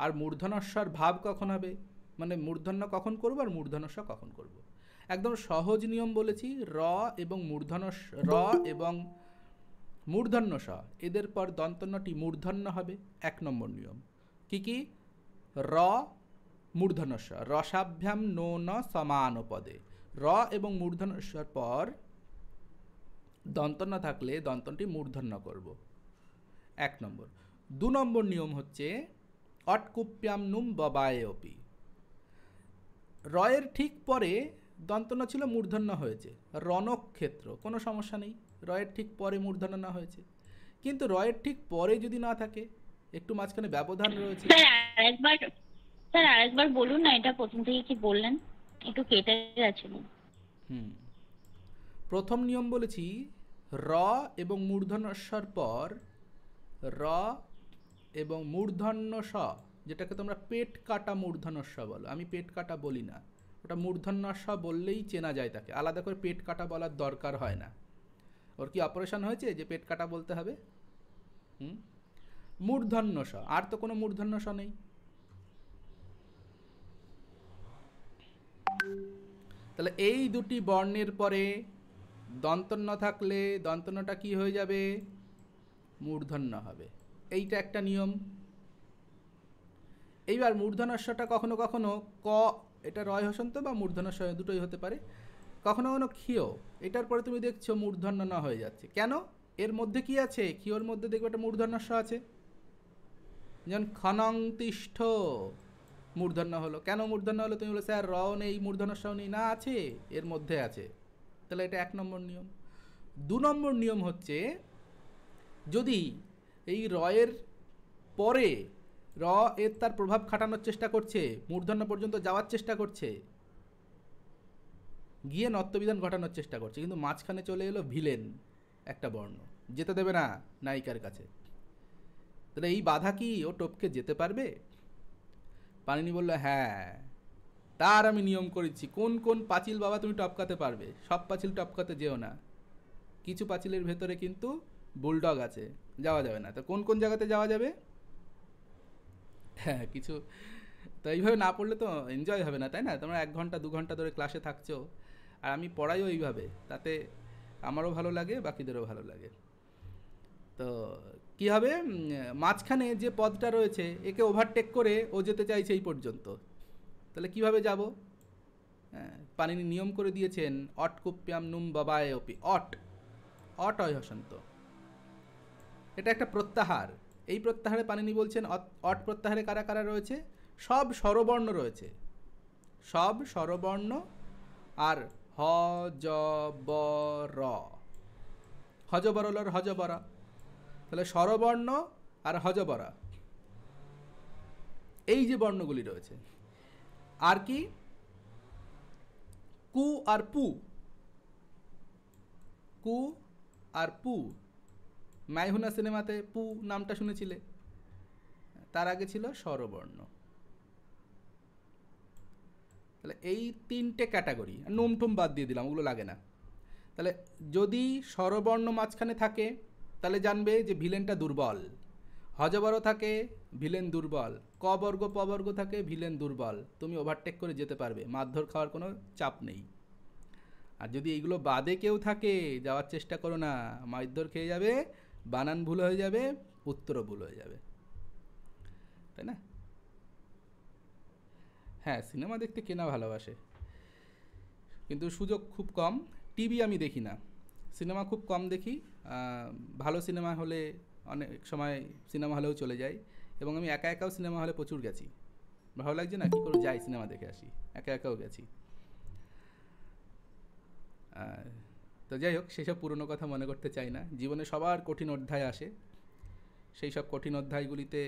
আর মূর্ধনস্বর ভাব কখন হবে, মানে মূর্ধন্য কখন করব আর মূর্ধনস্ব কখন করব। একদম সহজ নিয়ম বলেছি, র এবং র এবং মূর্ধন্য স এদের পর দন্তন্যটি মূর্ধন্য হবে, 1 নম্বর নিয়ম। কি র মূর্ধনস্ব, রসাভ্যাম নো ন সমানপদে, র এবং মূর্ধন্যস্বর পর দন্তন্য থাকলে দন্তনটি মূর্ধন্য করব, 1 নম্বর। 2 নম্বর নিয়ম হচ্ছে অটকুপ্যাম নুম ববায়ে অপি, রয়ের ঠিক পরে দন্তন্য ছিল মূর্ধন্য হয়েছে, রণক্ষেত্র কোনো সমস্যা নেই, রয়ের ঠিক পরে মূর্ধন্য না হয়েছে, কিন্তু রয়ের ঠিক পরে যদি না থাকে, একটু মাঝখানে ব্যবধান রয়েছে। স্যার আরেকবার বলুন না, এটা প্রথম থেকে কি বললেন, একটু কেটে যাচ্ছিল। প্রথম নিয়ম বলেছি, র এবং মূর্ধন্যস্বর পর র এবং মূর্ধন্য স, যেটাকে তোমরা পেট কাটা মূর্ধন্যস্ব বলো, আমি পেট কাটা বলি না, ওটা মূর্ধন্যস্ব বললেই চেনা যায়, তাকে আলাদা করে পেট কাটা বলার দরকার হয় না। ওর কি অপারেশন হয়েছে যে পেট কাটা বলতে হবে? মূর্ধন্য স, আর তো কোনো মূর্ধন্য স নেই। তাহলে এই দুটি বর্ণের পরে দন্তন্য থাকলে দন্তন্যটা কি হয়ে যাবে, মূর্ধন্য হবে, এইটা একটা নিয়ম। এইবার মূর্ধন্যস্বটা কখনো কখনো ক, এটা রয় হসন্ত বা মূর্ধন্যস্ব দুটোই হতে পারে, কখনো কখনো ক্ষীয়, এটার পরে তুমি দেখছো মূর্ধন্য না হয়ে যাচ্ছে, কেন? এর মধ্যে কি আছে, ক্ষীয়র মধ্যে দেখবে একটা মূর্ধন্যস্ব আছে, যেমন খনং তিষ্ঠ, মূর্ধন্য হলো, কেন মূর্ধন্য হলো? তুমি বলো স্যার র নেই মূর্ধন্যস্ব নেই, না আছে, এর মধ্যে আছে, তাহলে এটা 1 নম্বর নিয়ম। 2 নম্বর নিয়ম হচ্ছে, যদি এই রয়ের পরে র এর তার প্রভাব খাটানোর চেষ্টা করছে, মূর্ধন্য পর্যন্ত যাওয়ার চেষ্টা করছে, গিয়ে নত্যবিধান ঘটানোর চেষ্টা করছে, কিন্তু মাঝখানে চলে এলো ভিলেন একটা বর্ণ, যেতে দেবে না নায়িকার কাছে, তাহলে এই বাধা কি ও টপকে যেতে পারবে? পাণিনি বলল হ্যাঁ, তার আমি নিয়ম করেছি, কোন কোন পাঁচিল বাবা তুমি টপকাতে পারবে, সব পাঁচিল টপকাতে যেও না, কিছু পাঁচিলের ভেতরে কিন্তু বুলডগ আছে, যাওয়া যাবে না। তো কোন কোন জায়গাতে যাওয়া যাবে? হ্যাঁ কিছু, তো এইভাবে না পড়লে তো এনজয় হবে না, তাই না? তোমরা 1 ঘন্টা 2 ঘন্টা ধরে ক্লাসে থাকছো, আর আমি পড়াইও এইভাবে, তাতে আমারও ভালো লাগে, বাকিদেরও ভালো লাগে। তো কী হবে, মাঝখানে যে পদটা রয়েছে একে ওভারটেক করে ও যেতে চাইছে এই পর্যন্ত, তাহলে কিভাবে যাব? হ্যাঁ, পানিনি নিয়ম করে দিয়েছেন অট কুপ্যাম নুম বাবায় অপি, অট, অট অয় হসন্ত, এটা একটা প্রত্যাহার। এই প্রত্যাহারে পানিনি বলছেন অট প্রত্যাহারে কারা কারা রয়েছে? সব স্বরবর্ণ রয়েছে, সব স্বরবর্ণ, আর হ জ ব র, হজবরলর হজবরা, তাহলে স্বরবর্ণ আর হজবরা, এই যে বর্ণগুলি রয়েছে। আর কি? কু আর পু, কু আর পু। মাইহুনা সিনেমাতে পু নামটা শুনেছিলে, তার আগে ছিল স্বরবর্ণ। তাহলে এই 3টে ক্যাটাগরি, নুমটুম বাদ দিয়ে দিলাম, ওগুলো লাগে না। তাহলে যদি স্বরবর্ণ মাঝখানে থাকে তাহলে জানবে যে ভিলেনটা দুর্বল, হজবর থাকে ভিলেন দুর্বল, ক বর্গ প বর্গ থাকে ভিলেন দুর্বল, তুমি ওভারটেক করে যেতে পারবে, মারধর খাওয়ার কোনো চাপ নেই। আর যদি এইগুলো বাদে কেউ থাকে, যাওয়ার চেষ্টা করো না, মারধর খেয়ে যাবে, বানান ভুল হয়ে যাবে, উত্তরও ভুল হয়ে যাবে, তাই না? হ্যাঁ, সিনেমা দেখতে কেনা ভালোবাসে, কিন্তু সুযোগ খুব কম। টিভি আমি দেখি না, সিনেমা খুব কম দেখি। ভালো সিনেমা হলে অনেক সময় সিনেমা হলেও চলে যাই, এবং আমি একা একাও সিনেমা হলে প্রচুর গেছি। ভালো লাগছে না, কী করে যাই সিনেমা দেখে আসি, একা একাও গেছি। তো যাই হোক, সেসব পুরনো কথা মনে করতে চাই না। জীবনে সবার কঠিন অধ্যায় আসে, সেই সব কঠিন অধ্যায়গুলিতে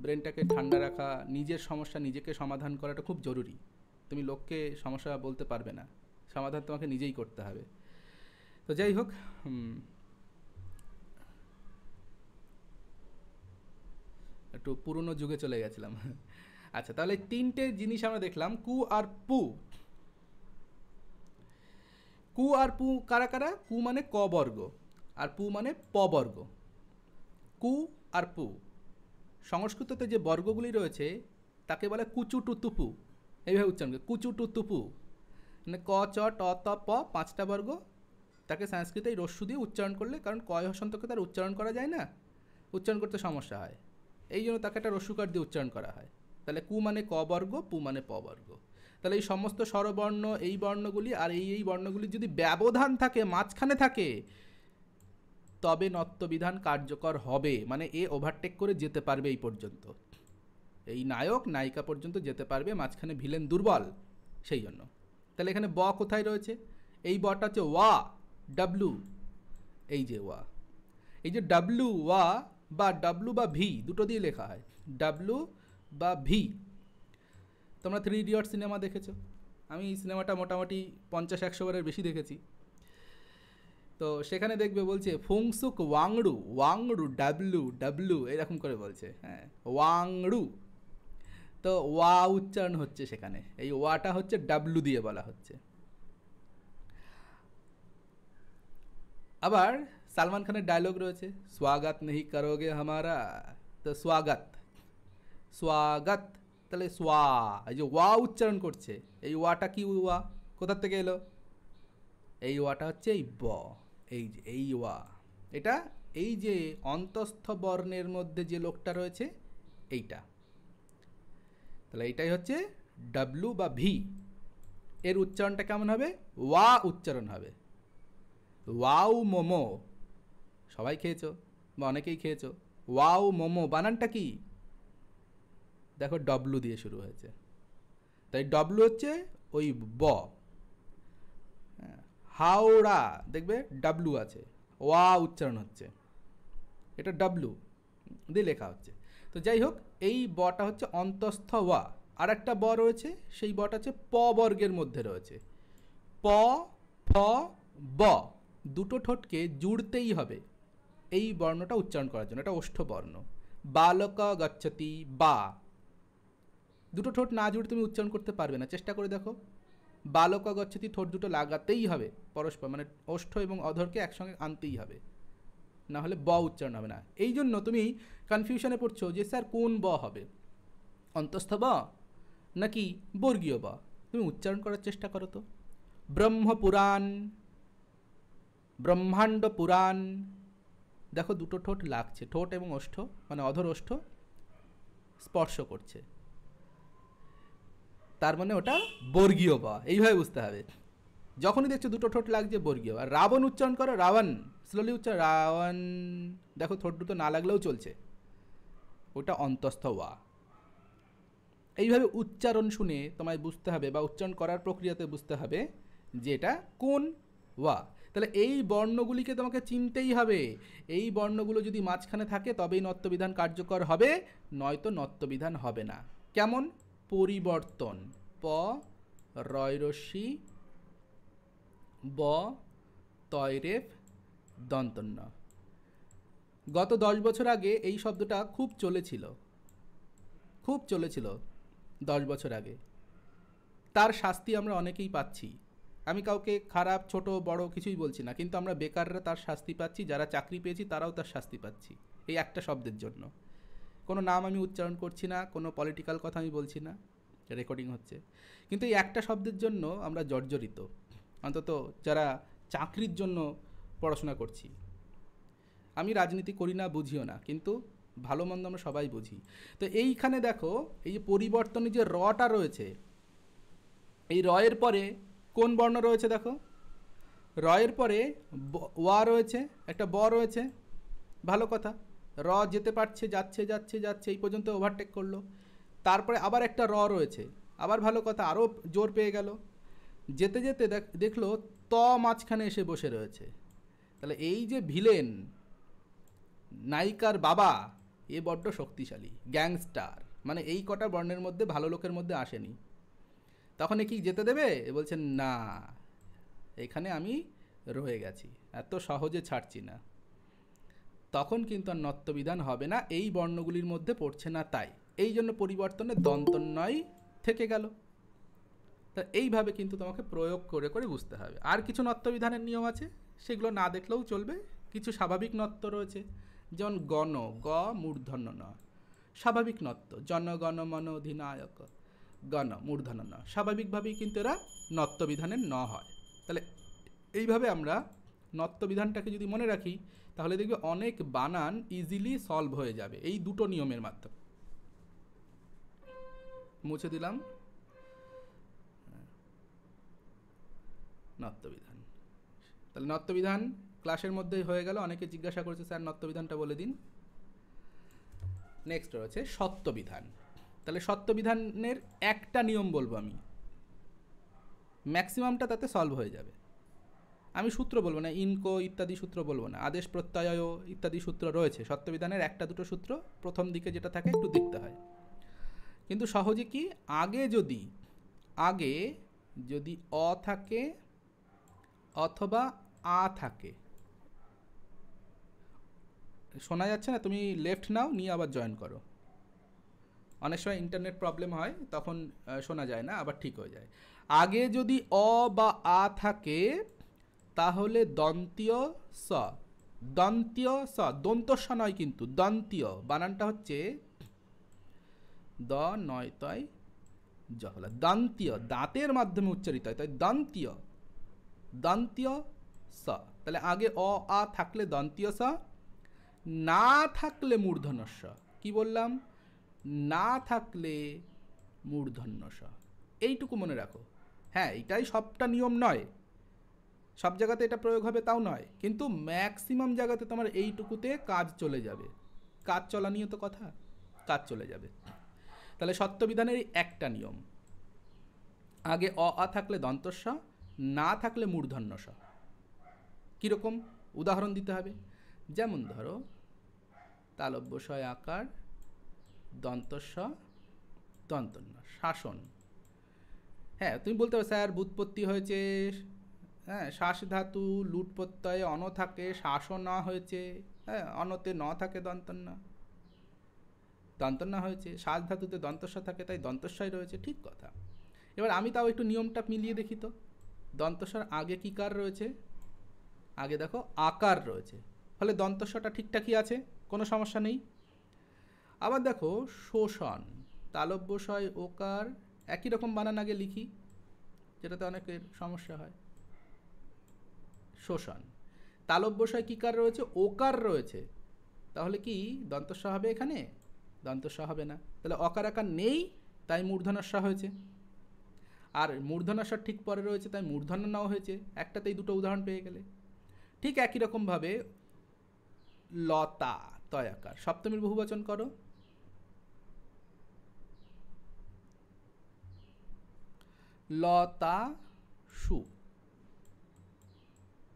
ব্রেনটাকে ঠান্ডা রাখা, নিজের সমস্যা নিজেকে সমাধান করাটা খুব জরুরি। তুমি লোককে সমস্যা বলতে পারবে না, সমাধান তোমাকে নিজেই করতে হবে। তো যাই হোক, একটু পুরনো যুগে চলে গেছিলাম। আচ্ছা, তাহলে 3টে জিনিস আমরা দেখলাম, কু আর পু। কু আর পু কারা কারা? কু মানে ক বর্গ, আর পু মানে প বর্গ। কু আর পু, সংস্কৃততে যে বর্গগুলি রয়েছে তাকে বলে কুচু টু তুপু, এইভাবে উচ্চারণ করে, কুচু টু তুপু, মানে ক চ ট ত প 5টা বর্গ, তাকে সংস্কৃতে এই রস্যু দিয়ে উচ্চারণ করলে, কারণ কয় হসন্তকে তার উচ্চারণ করা যায় না, উচ্চারণ করতে সমস্যা হয়, এই জন্য তাকে একটা রস্যুকার দিয়ে উচ্চারণ করা হয়। তাহলে কু মানে ক বর্গ, পু মানে প বর্গ। তাহলে এই সমস্ত স্বরবর্ণ, এই বর্ণগুলি আর এই বর্ণগুলি যদি ব্যবধান থাকে, মাঝখানে থাকে, তবে নত্যবিধান কার্যকর হবে, মানে এ ওভারটেক করে যেতে পারবে এই পর্যন্ত, এই নায়ক নায়িকা পর্যন্ত যেতে পারবে, মাঝখানে ভিলেন দুর্বল, সেই জন্য। তাহলে এখানে ব কোথায় রয়েছে? এই বটা হচ্ছে ওয়া, ডাব্লু, এই যে ওয়া, এই যে ডাব্লু, ওয়া বা ডাব্লু বা ভি দুটো দিয়ে লেখা হয়, ডাব্লু বা ভি। তোমরা 3 ইডিয়ট সিনেমা দেখেছো, আমি এই সিনেমাটা মোটামুটি 50-100 বারের বেশি দেখেছি। তো সেখানে দেখবে বলছে ফুংসুক ওয়াংড়ু, ওয়াংড়ু ডাব্লু, ডাব্লু এরকম করে বলছে, হ্যাঁ ওয়াংড়ু, তো ওয়া উচ্চারণ হচ্ছে সেখানে, এই ওয়াটা হচ্ছে ডাব্লু দিয়ে বলা হচ্ছে। আবার সালমান খানের ডায়লগ রয়েছে, স্বাগত নেহি করোগে হামারা, তো স্বাগত, স্বাগত, তাহলে সোয়া, এই যে ওয়া উচ্চারণ করছে, এই ওয়াটা কি ওয়া, কোথার থেকে এলো? এই ওয়াটা হচ্ছে এই ব, এই যে এই ওয়া, এটা এই যে অন্তস্থ বর্ণের মধ্যে যে লোকটা রয়েছে এইটা, তাহলে এইটাই হচ্ছে ডাব্লু বা ভি। এর উচ্চারণটা কেমন হবে? ওয়া উচ্চারণ হবে। ওয়াও মোমো, সবাই খেয়েছো বা অনেকেই খেয়েছো, ওয়াও মোমো বানানটা কি? দেখো ডব্লু দিয়ে শুরু হয়েছে, তাই ডব্লু হচ্ছে ওই ব। হাওড়া দেখবে ডাব্লু আছে, ওয়া উচ্চারণ হচ্ছে, এটা ডাব্লু দিয়ে লেখা হচ্ছে। তো যাই হোক, এই বটা হচ্ছে অন্তস্থ ওয়া। আর একটা ব রয়েছে, সেই বটা হচ্ছে প বর্গের মধ্যে রয়েছে, প ফ ব, দুটো ঠোঁটকে জুড়তেই হবে এই বর্ণটা উচ্চারণ করার জন্য, এটা ওষ্ঠ বর্ণ। বালক গচ্ছতি, বা, দুটো ঠোঁট না জুড়ে তুমি উচ্চারণ করতে পারবে না, চেষ্টা করে দেখো। বালক গচ্ছতি, ঠোঁট দুটো লাগাতেই হবে পরস্পর, মানে ওষ্ঠ এবং অধরকে একসঙ্গে আনতেই হবে, না হলে ব উচ্চারণ হবে না। এই জন্য তুমি কনফিউশনে পড়ছো যে স্যার কোন ব হবে। অন্তস্থ ব নাকি বর্গীয় ব? তুমি উচ্চারণ করার চেষ্টা করো তো। ব্রহ্মপুরাণ, ব্রহ্মাণ্ড পুরাণ, দেখো দুটো ঠোঁট লাগছে, ঠোঁট এবং ওষ্ঠ মানে অধর ওষ্ঠ স্পর্শ করছে, তার মানে ওটা বর্গীয় বা, এইভাবে বুঝতে হবে। যখনই দেখছো দুটো ঠোঁট লাগছে বর্গীয়। আর রাবণ উচ্চারণ করো, রাবণ, স্লোলি উচ্চারণ, রাবণ, দেখো ঠোঁট দুটো না লাগলেও চলছে, ওটা অন্তস্থ ওয়া। এইভাবে উচ্চারণ শুনে তোমায় বুঝতে হবে বা উচ্চারণ করার প্রক্রিয়াতে বুঝতে হবে যে এটা কোন ওয়া। তাহলে এই বর্ণগুলিকে তোমাকে চিনতেই হবে। এই বর্ণগুলো যদি মাঝখানে থাকে তবেই নত্যবিধান কার্যকর হবে, নয়তো নত্যবিধান হবে না। কেমন? পরিবর্তন, প রয়রস্যি ব তয়রেফ দন্তন্য। গত 10 বছর আগে এই শব্দটা খুব চলেছিল, খুব চলেছিল 10 বছর আগে। তার শাস্তি আমরা অনেকেই পাচ্ছি। আমি কাউকে খারাপ ছোট বড় কিছুই বলছি না, কিন্তু আমরা বেকাররা তার শাস্তি পাচ্ছি, যারা চাকরি পেয়েছি তারাও তার শাস্তি পাচ্ছি এই একটা শব্দের জন্য। কোনো নাম আমি উচ্চারণ করছি না, কোনো পলিটিক্যাল কথা আমি বলছি না, রেকর্ডিং হচ্ছে, কিন্তু এই একটা শব্দের জন্য আমরা জর্জরিত, অন্তত যারা চাকরির জন্য পড়াশোনা করছি। আমি রাজনীতি করি না, বুঝিও না, কিন্তু ভালো মন্দ আমরা সবাই বুঝি। তো এইখানে দেখো এই যে পরিবর্তনে যে রটা রয়েছে, এই রয়ের পরে কোন বর্ণ রয়েছে দেখো, রয়ের পরে ওয়া রয়েছে, একটা ব রয়েছে, ভালো কথা, র যেতে পারছে, যাচ্ছে যাচ্ছে যাচ্ছে এই পর্যন্ত ওভারটেক করলো। তারপরে আবার একটা র রয়েছে, আবার ভালো কথা, আরও জোর পেয়ে গেল, যেতে যেতে দেখলো ত মাঝখানে এসে বসে রয়েছে। তাহলে এই যে ভিলেন, নায়িকার বাবা, এ বড্ড শক্তিশালী, গ্যাংস্টার, মানে এই কটা বর্ণের মধ্যে ভালো লোকের মধ্যে আসেনি। তখন কি যেতে দেবে? বলছেন না, এখানে আমি রয়ে গেছি, এত সহজে ছাড়ছি না। তখন কিন্তু আর নত্যবিধান হবে না, এই বর্ণগুলির মধ্যে পড়ছে না, তাই এই জন্য পরিবর্তনে দন্তন্বয় থেকে গেল। তা এইভাবে কিন্তু তোমাকে প্রয়োগ করে করে বুঝতে হবে। আর কিছু নত্যবিধানের নিয়ম আছে, সেগুলো না দেখলেও চলবে। কিছু স্বাভাবিক নত্য রয়েছে, যেমন গণ, গ মূর্ধন্য ন, স্বাভাবিক নত্য, জনগণ মন অধিনায়ক, গণ মূর্ধন্য ন, স্বাভাবিকভাবেই কিন্তু এরা নত্যবিধানের ন হয়। তাহলে এইভাবে আমরা নত্যবিধানটাকে যদি মনে রাখি, তাহলে দেখবে অনেক বানান ইজিলি সলভ হয়ে যাবে এই দুটো নিয়মের মাধ্যমে। মুছে দিলাম নত্যবিধান। তাহলে নত্যবিধান ক্লাসের মধ্যেই হয়ে গেল। অনেকে জিজ্ঞাসা করেছে স্যার নত্যবিধানটা বলে দিন। নেক্সট রয়েছে সত্যবিধান। তাহলে সত্যবিধানের একটা নিয়ম বলবো আমি, ম্যাক্সিমামটা তাতে সলভ হয়ে যাবে। আমি সূত্র বলবো না, ইনকো ইত্যাদি সূত্র বলবো না, আদেশ প্রত্যয় ইত্যাদি সূত্র রয়েছে সত্যবিধানের, একটা দুটো সূত্র প্রথম দিকে যেটা থাকে একটু দেখতে হয়। কিন্তু সহজে কি, আগে যদি অ থাকে অথবা আ থাকে, শোনা যাচ্ছে না? তুমি লেফট নাও, নিয়ে আবার জয়েন করো। অনেক সময় ইন্টারনেট প্রবলেম হয়, তখন শোনা যায় না, আবার ঠিক হয়ে যায়। আগে যদি অ বা আ থাকে তাহলে দন্তীয় স, দন্তীয় স, দন্তস্ব নয় কিন্তু, দন্তীয় বানানটা হচ্ছে দ নয় তয় জহলা, দন্তীয়, দাঁতের মাধ্যমে উচ্চারিত হয়, তাই দন্তীয়, দন্তীয় স। তাহলে আগে অ আ থাকলে দন্তীয় স, না থাকলে মূর্ধন্য স। কি বললাম? না থাকলে মূর্ধন্য স। এইটুকু মনে রাখো। হ্যাঁ, এটাই সবটা নিয়ম নয়, সব জায়গাতে এটা প্রয়োগ হবে তাও নয়, কিন্তু ম্যাক্সিমাম জায়গাতে তোমার এইটুকুতে কাজ চলে যাবে। কাজ চলা নিয়ে তো কথা, কাজ চলে যাবে। তাহলে সত্যবিধানের একটা নিয়ম, আগে অ আ থাকলে দন্তস্ব, না থাকলে মূর্ধন্য স। কীরকম? উদাহরণ দিতে হবে। যেমন ধরো তালব্যশয় আকার, দন্তস্ব দন্তন্য, শাসন। হ্যাঁ, তুমি বলতে পারো স্যার ব্যুৎপত্তি হয়েছে, হ্যাঁ, শ্বাস ধাতু লুট প্রত্যয়ে অন থাকে, শাসন না হয়েছে, হ্যাঁ, অনতে ন থাকে দন্তন্য, দন্তন্য হয়েছে, শ্বাস ধাতুতে দন্তস্ব থাকে, তাই দন্তস্বই রয়েছে, ঠিক কথা। এবার আমি তাও একটু নিয়মটা মিলিয়ে দেখি তো। দন্তস্বর আগে কী কার রয়েছে? আগে দেখো আকার রয়েছে, ফলে দন্তস্বটা ঠিকঠাকই আছে, কোনো সমস্যা নেই। আবার দেখো শোষণ, তালব্যশয় ওকার একই রকম বানান আগে লিখি, যেটাতে অনেকের সমস্যা হয়। শোষণ, তালব্যশয় কী কার রয়েছে? ওকার রয়েছে, তাহলে কি দন্তস্ব হবে এখানে? দন্তস্ব হবে না, তাহলে অকার আকার নেই, তাই মূর্ধন্যস্ব হয়েছে। আর মূর্ধন্যস্ব ঠিক পরে রয়েছে, তাই মূর্ধন্য নাও হয়েছে। একটাতেই দুটো উদাহরণ পেয়ে গেলে। ঠিক একই রকমভাবে লতা, তয়াকার, সপ্তমীর বহুবচন করো। লতা সু,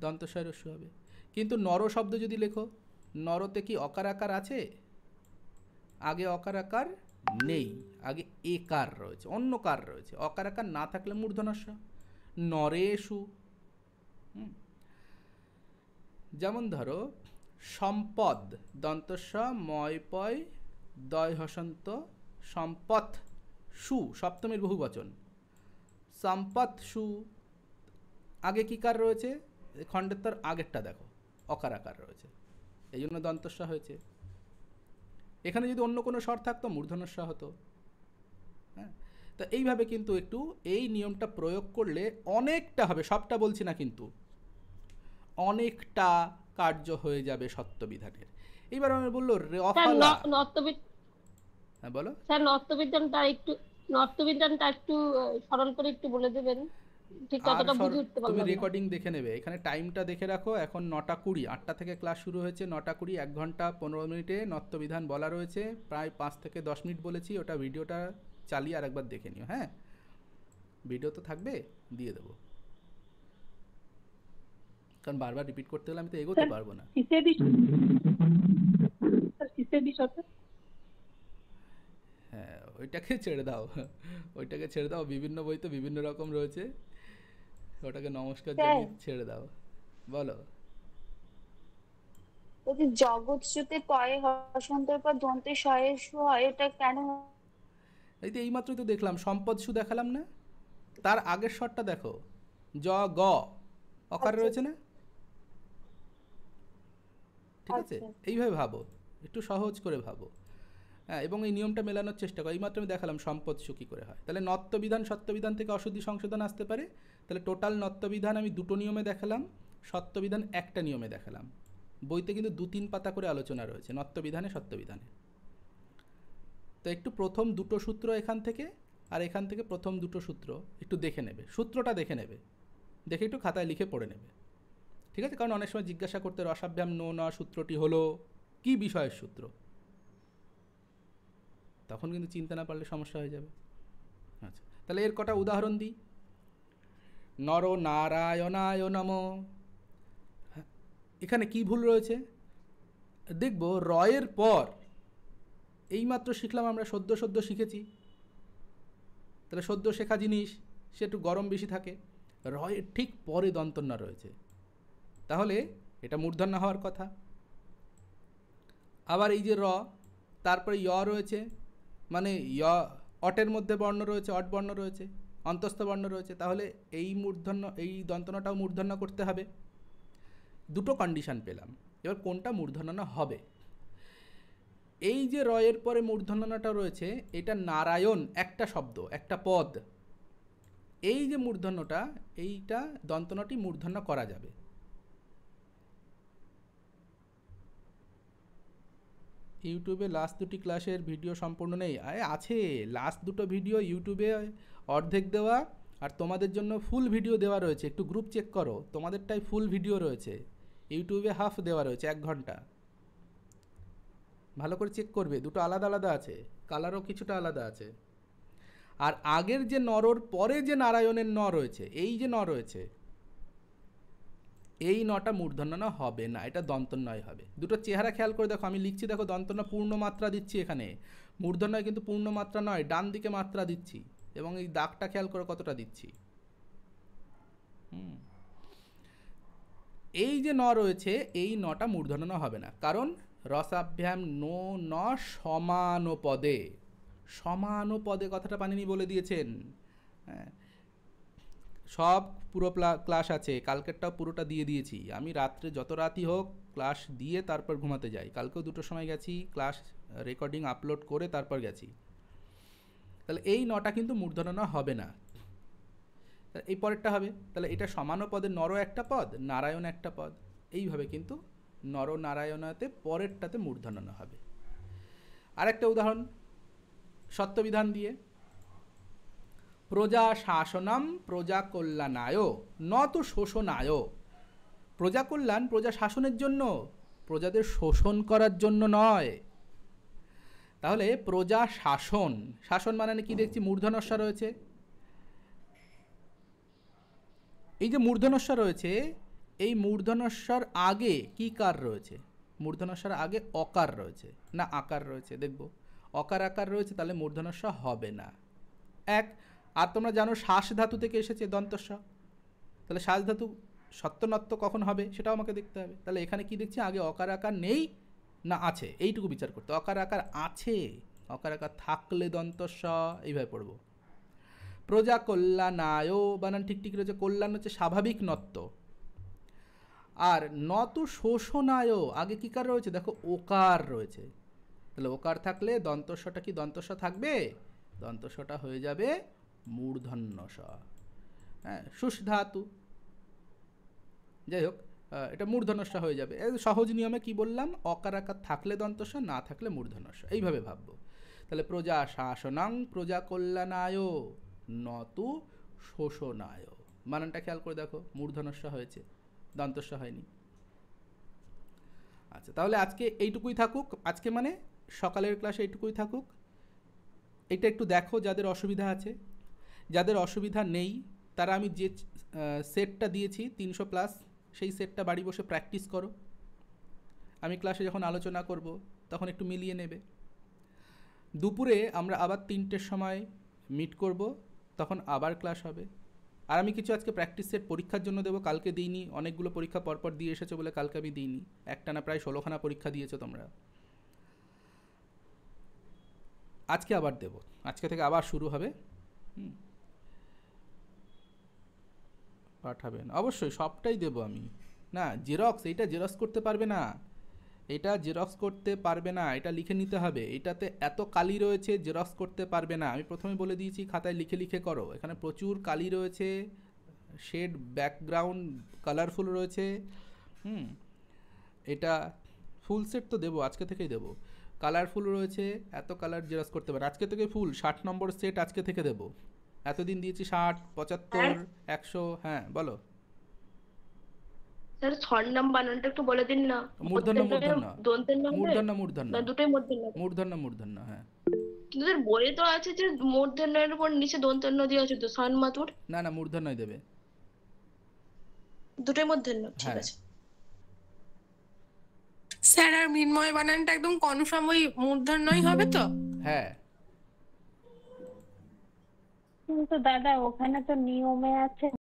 দন্তস্বয় রস্য হবে। কিন্তু নর শব্দ যদি লেখো, নরতে কি অকার আকার আছে? আগে অকার আকার নেই, আগে একার রয়েছে, অন্য কার রয়েছে। অকার আকার না থাকলে মূর্ধন্যস্ব। নরেষু, যেমন ধরো সম্পদ, দন্তস্ব ময় পয় দয় হসন্ত, সম্পদ সু, সপ্তমীর বহুবচন। সম্পদ সু, আগে কি কার রয়েছে? খণ্ডের আগেরটা দেখো, অকার আকার রয়েছে, এই জন্য দন্তস্ব হয়েছে। এখানে যদি অন্য কোনো স্বর থাকতো মূর্ধন্যস্ব হতো। হ্যাঁ, তো এইভাবে কিন্তু একটু এই নিয়মটা প্রয়োগ করলে অনেকটা হবে, সবটা বলছি না কিন্তু, অনেকটা কার্য হয়ে যাবে সত্যবিধানের। এইবার আমি বললো রফলা। হ্যাঁ বলো স্যার, নর্তবিধানটা একটু সরল করে একটু বলে দেবেন, ঠিক ততটা বুঝে উঠতে তুমি পারলাম না। রেকর্ডিং দেখে নেবে, এখানে টাইমটা দেখে রাখো। এখন 9:20, 8টা থেকে ক্লাস শুরু হয়েছে, 9:20, 1 ঘন্টা 15 মিনিটে নত্যবিধান বলা রয়েছে। প্রায় 5 থেকে 10 মিনিট বলেছি, ওটা ভিডিওটা চালিয়ে আর একবার দেখে নিও। হ্যাঁ, ভিডিও তো থাকবে, দিয়ে দেবো, কারণ বারবার রিপিট করতে গেলে আমি তো এগোতে পারবো না। হ্যাঁ, ওইটাকে ছেড়ে দাও, ওইটাকে ছেড়ে দাও, বিভিন্ন বই তো বিভিন্ন রকম রয়েছে, ওটাকে নমস্কার জানিয়ে ছেড়ে দাও। বলো। জগৎসুতে পয়ে হসন্তর পর দন্তে শয়ে সু হয়, এটা কেন? এই তো এইমাত্রই তো দেখলাম, সম্পদ সু দেখালাম না, তার আগের স্বরটা দেখো, জ গ অকার রয়েছে না? ঠিক আছে, এইভাবে ভাবো, একটু সহজ করে ভাবো। হ্যাঁ, এবং এই নিয়মটা মেলানোর চেষ্টা করো। এইমাত্র আমি দেখালাম সম্পদ সু কী করে হয়। তাহলে নত্যবিধান সত্যবিধান থেকে অশুদ্ধি সংশোধন আসতে পারে। তাহলে টোটাল নত্যবিধান আমি 2টো নিয়মে দেখালাম, সত্যবিধান 1টা নিয়মে দেখালাম। বইতে কিন্তু 2-3 পাতা করে আলোচনা রয়েছে নত্যবিধানে সত্যবিধানে। তো একটু প্রথম 2টো সূত্র এখান থেকে আর এখান থেকে প্রথম 2টো সূত্র একটু দেখে নেবে, সূত্রটা দেখে নেবে, দেখে একটু খাতায় লিখে পড়ে নেবে। ঠিক আছে, কারণ অনেক সময় জিজ্ঞাসা করতে রসাভ্যাম নো ন সূত্রটি হলো কি বিষয়ের সূত্র, তখন কিন্তু চিনতে না পারলে সমস্যা হয়ে যাবে। আচ্ছা, তাহলে এর কটা উদাহরণ দিই। নর নারায়ণায় নমঃ, এখানে কি ভুল রয়েছে দেখব। রয়ের পর এইমাত্র শিখলাম আমরা, সদ্য শিখেছি, তাহলে সদ্য শেখা জিনিস সে একটু গরম বেশি থাকে। রয়ের ঠিক পরে দন্তন্য রয়েছে, তাহলে এটা মূর্ধন্য হওয়ার কথা। আবার এই যে র, তারপরে য় রয়েছে, মানে য় অটের মধ্যে বর্ণ রয়েছে, অট বর্ণ রয়েছে, অন্তস্থ বর্ণ রয়েছে, তাহলে এই মূর্ধন্য, এই দন্তন্যটাও মূর্ধন্য করতে হবে। 2টো কন্ডিশন পেলাম, এবার কোনটা মূর্ধন্য হবে। এই যে রয়ের পরে মূর্ধন্যটা রয়েছে, এটা নারায়ণ একটা শব্দ, একটা পদ। এই যে মূর্ধন্যটা, এইটা দন্তন্যটি মূর্ধন্য করা যাবে। ইউটিউবে লাস্ট 2টি ক্লাসের ভিডিও সম্পূর্ণ নেই, আছে লাস্ট 2টো ভিডিও ইউটিউবে অর্ধেক দেওয়া, আর তোমাদের জন্য ফুল ভিডিও দেওয়া রয়েছে। একটু গ্রুপ চেক করো, তোমাদেরটাই ফুল ভিডিও রয়েছে, ইউটিউবে হাফ দেওয়া রয়েছে 1 ঘন্টা। ভালো করে চেক করবে, 2টো আলাদা আলাদা আছে, কালারও কিছুটা আলাদা আছে। আর আগের যে নরর পরে যে নারায়ণের ন রয়েছে, এই যে ন রয়েছে, এই নটা মূর্ধন্য ন হবে না, এটা দন্তন্বয় হবে। 2টো চেহারা খেয়াল করে দেখো, আমি লিখছি দেখো, দন্তন্য পূর্ণ মাত্রা দিচ্ছি এখানে, মূর্ধন্যয় কিন্তু পূর্ণ মাত্রা নয়, ডান দিকে মাত্রা দিচ্ছি, এবং এই দাগটা খেয়াল করে কতটা দিচ্ছি। এই যে ন রয়েছে, এই নটা মূর্ধন্য ন হবে না, কারণ রসাভ্যাম নো ন সমানপদে, সমানপদে কথাটা পানিনি বলে দিয়েছেন। হ্যাঁ, সব পুরো ক্লাস আছে, কালকেরটাও পুরোটা দিয়ে দিয়েছি আমি। রাত্রে যত রাতই হোক ক্লাস দিয়ে তারপর ঘুমাতে যাই। কালকেও 2টোর সময় গেছি, ক্লাস রেকর্ডিং আপলোড করে তারপর গেছি। তাহলে এই নটা কিন্তু মূর্ধন্য ন হবে না। তাহলে এই পরেরটা হবে, তাহলে এটা সমান পদে নর একটা পদ, নারায়ণ একটা পদ, এইভাবে কিন্তু নর নারায়ণতে পরেরটাতে মূর্ধন্য ন হবে। আরেকটা উদাহরণ সত্যবিধান দিয়ে, প্রজা শাসনম প্রজা কল্যাণায় ন তো শোষণায়। প্রজা কল্যাণ প্রজা শাসনের জন্য, প্রজাদের শোষণ করার জন্য নয়। তাহলে প্রজা শাসন, শাসন মানে কি দেখছি মূর্ধন্যস্ব রয়েছে, এই যে মূর্ধন্যস্ব রয়েছে, এই মূর্ধন্যস্বর আগে কি কার রয়েছে, মূর্ধন্যস্বর আগে অকার রয়েছে না আকার রয়েছে, দেখব অকার আকার রয়েছে, তাহলে মূর্ধন্যস্ব হবে না এক। আর তোমরা জানো শ্বাস ধাতু থেকে এসেছে দন্তস্ব, তাহলে শ্বাস ধাতু সত্যনত্ব কখন হবে সেটাও আমাকে দেখতে হবে। তাহলে এখানে কি দেখছি আগে অকার আকার নেই না আছে, এইটুকু বিচার করতে। অকার আকার আছে, অকার আকার থাকলে দন্তস্ব, এইভাবে পড়ব। প্রজা কল্যাণায় বানান ঠিক ঠিক রয়েছে, কল্যাণ হচ্ছে স্বাভাবিক নত্ব, আর নত শোষণায় আগে কি কার রয়েছে, দেখো ওকার রয়েছে, তাহলে ওকার থাকলে দন্তস্বটা কি দন্তস্ব থাকবে, দন্তস্বটা হয়ে যাবে মূর্ধন্য স। হ্যাঁ, শুষ ধাতু, যাই হোক এটা মূর্ধন্যস্ব হয়ে যাবে। সহজ নিয়মে কি বললাম, অকার আকার থাকলে দন্তস্ব, না থাকলে মূর্ধন্যস্ব, এইভাবে ভাববো। তাহলে প্রজা শাসনাং প্রজা কল্যাণায় নতু শোষণায়, মানানটা খেয়াল করে দেখো, মূর্ধন্যস্ব হয়েছে, দন্তস্ব হয়নি। আচ্ছা, তাহলে আজকে এইটুকুই থাকুক, আজকে মানে সকালের ক্লাসে এইটুকুই থাকুক। এটা একটু দেখো যাদের অসুবিধা আছে, যাদের অসুবিধা নেই তারা আমি যে সেটটা দিয়েছি 300+, সেই সেটটা বাড়ি বসে প্র্যাকটিস করো। আমি ক্লাসে যখন আলোচনা করব তখন একটু মিলিয়ে নেবে। দুপুরে আমরা আবার 3টের সময় মিট করব, তখন আবার ক্লাস হবে। আর আমি কিছু আজকে প্র্যাকটিস সেট পরীক্ষার জন্য দেবো, কালকে দিইনি, অনেকগুলো পরীক্ষা পরপর দিয়ে এসেছো বলে কালকে আমি দিইনি, একটানা প্রায় 16খানা পরীক্ষা দিয়েছো তোমরা। আজকে আবার দেব, আজকে থেকে আবার শুরু হবে। পাঠাবেন অবশ্যই, সবটাই দেব আমি। না জেরক্স, এইটা জেরক্স করতে পারবে না, এটা জেরক্স করতে পারবে না, এটা লিখে নিতে হবে। এটাতে এত কালি রয়েছে জেরক্স করতে পারবে না, আমি প্রথমে বলে দিয়েছি খাতায় লিখে লিখে করো। এখানে প্রচুর কালি রয়েছে, শেড ব্যাকগ্রাউন্ড কালারফুল রয়েছে। এটা ফুল সেট তো দেবো, আজকে থেকেই দেবো। কালারফুল রয়েছে, এত কালার জেরক্স করতে পারে, আজকে থেকে ফুল 60 নম্বর সেট আজকে থেকে দেবো। এতদিন দিয়েছি 60, 75, 100। হ্যাঁ বলো স্যার, ছন্নাম বানানটা একটু বলে দিন না। মূর্ধন্য মূর্ধন্য দন্তেন্য হবে মূর্ধন্য মূর্ধন্য না দুটোই মূর্ধন্য? মূর্ধন্য মূর্ধন্য, হ্যাঁ। কিন্তু স্যার বইয়ে তো আছে যে মূর্ধন্যের উপর নিচে দন্তেন্য দিয়ে আছে তো, সন মাতুর। না না, মূর্ধন্যই দেবে, দুটোই মূর্ধন্য, ঠিক হ্যাঁ। আছে। স্যার আর মৃন্ময় বানানটা একদম কনফার্ম ওই মূর্ধন্যই হবে তো? হ্যাঁ। কিন্তু দাদা ওখানে তো নিয়মে আছে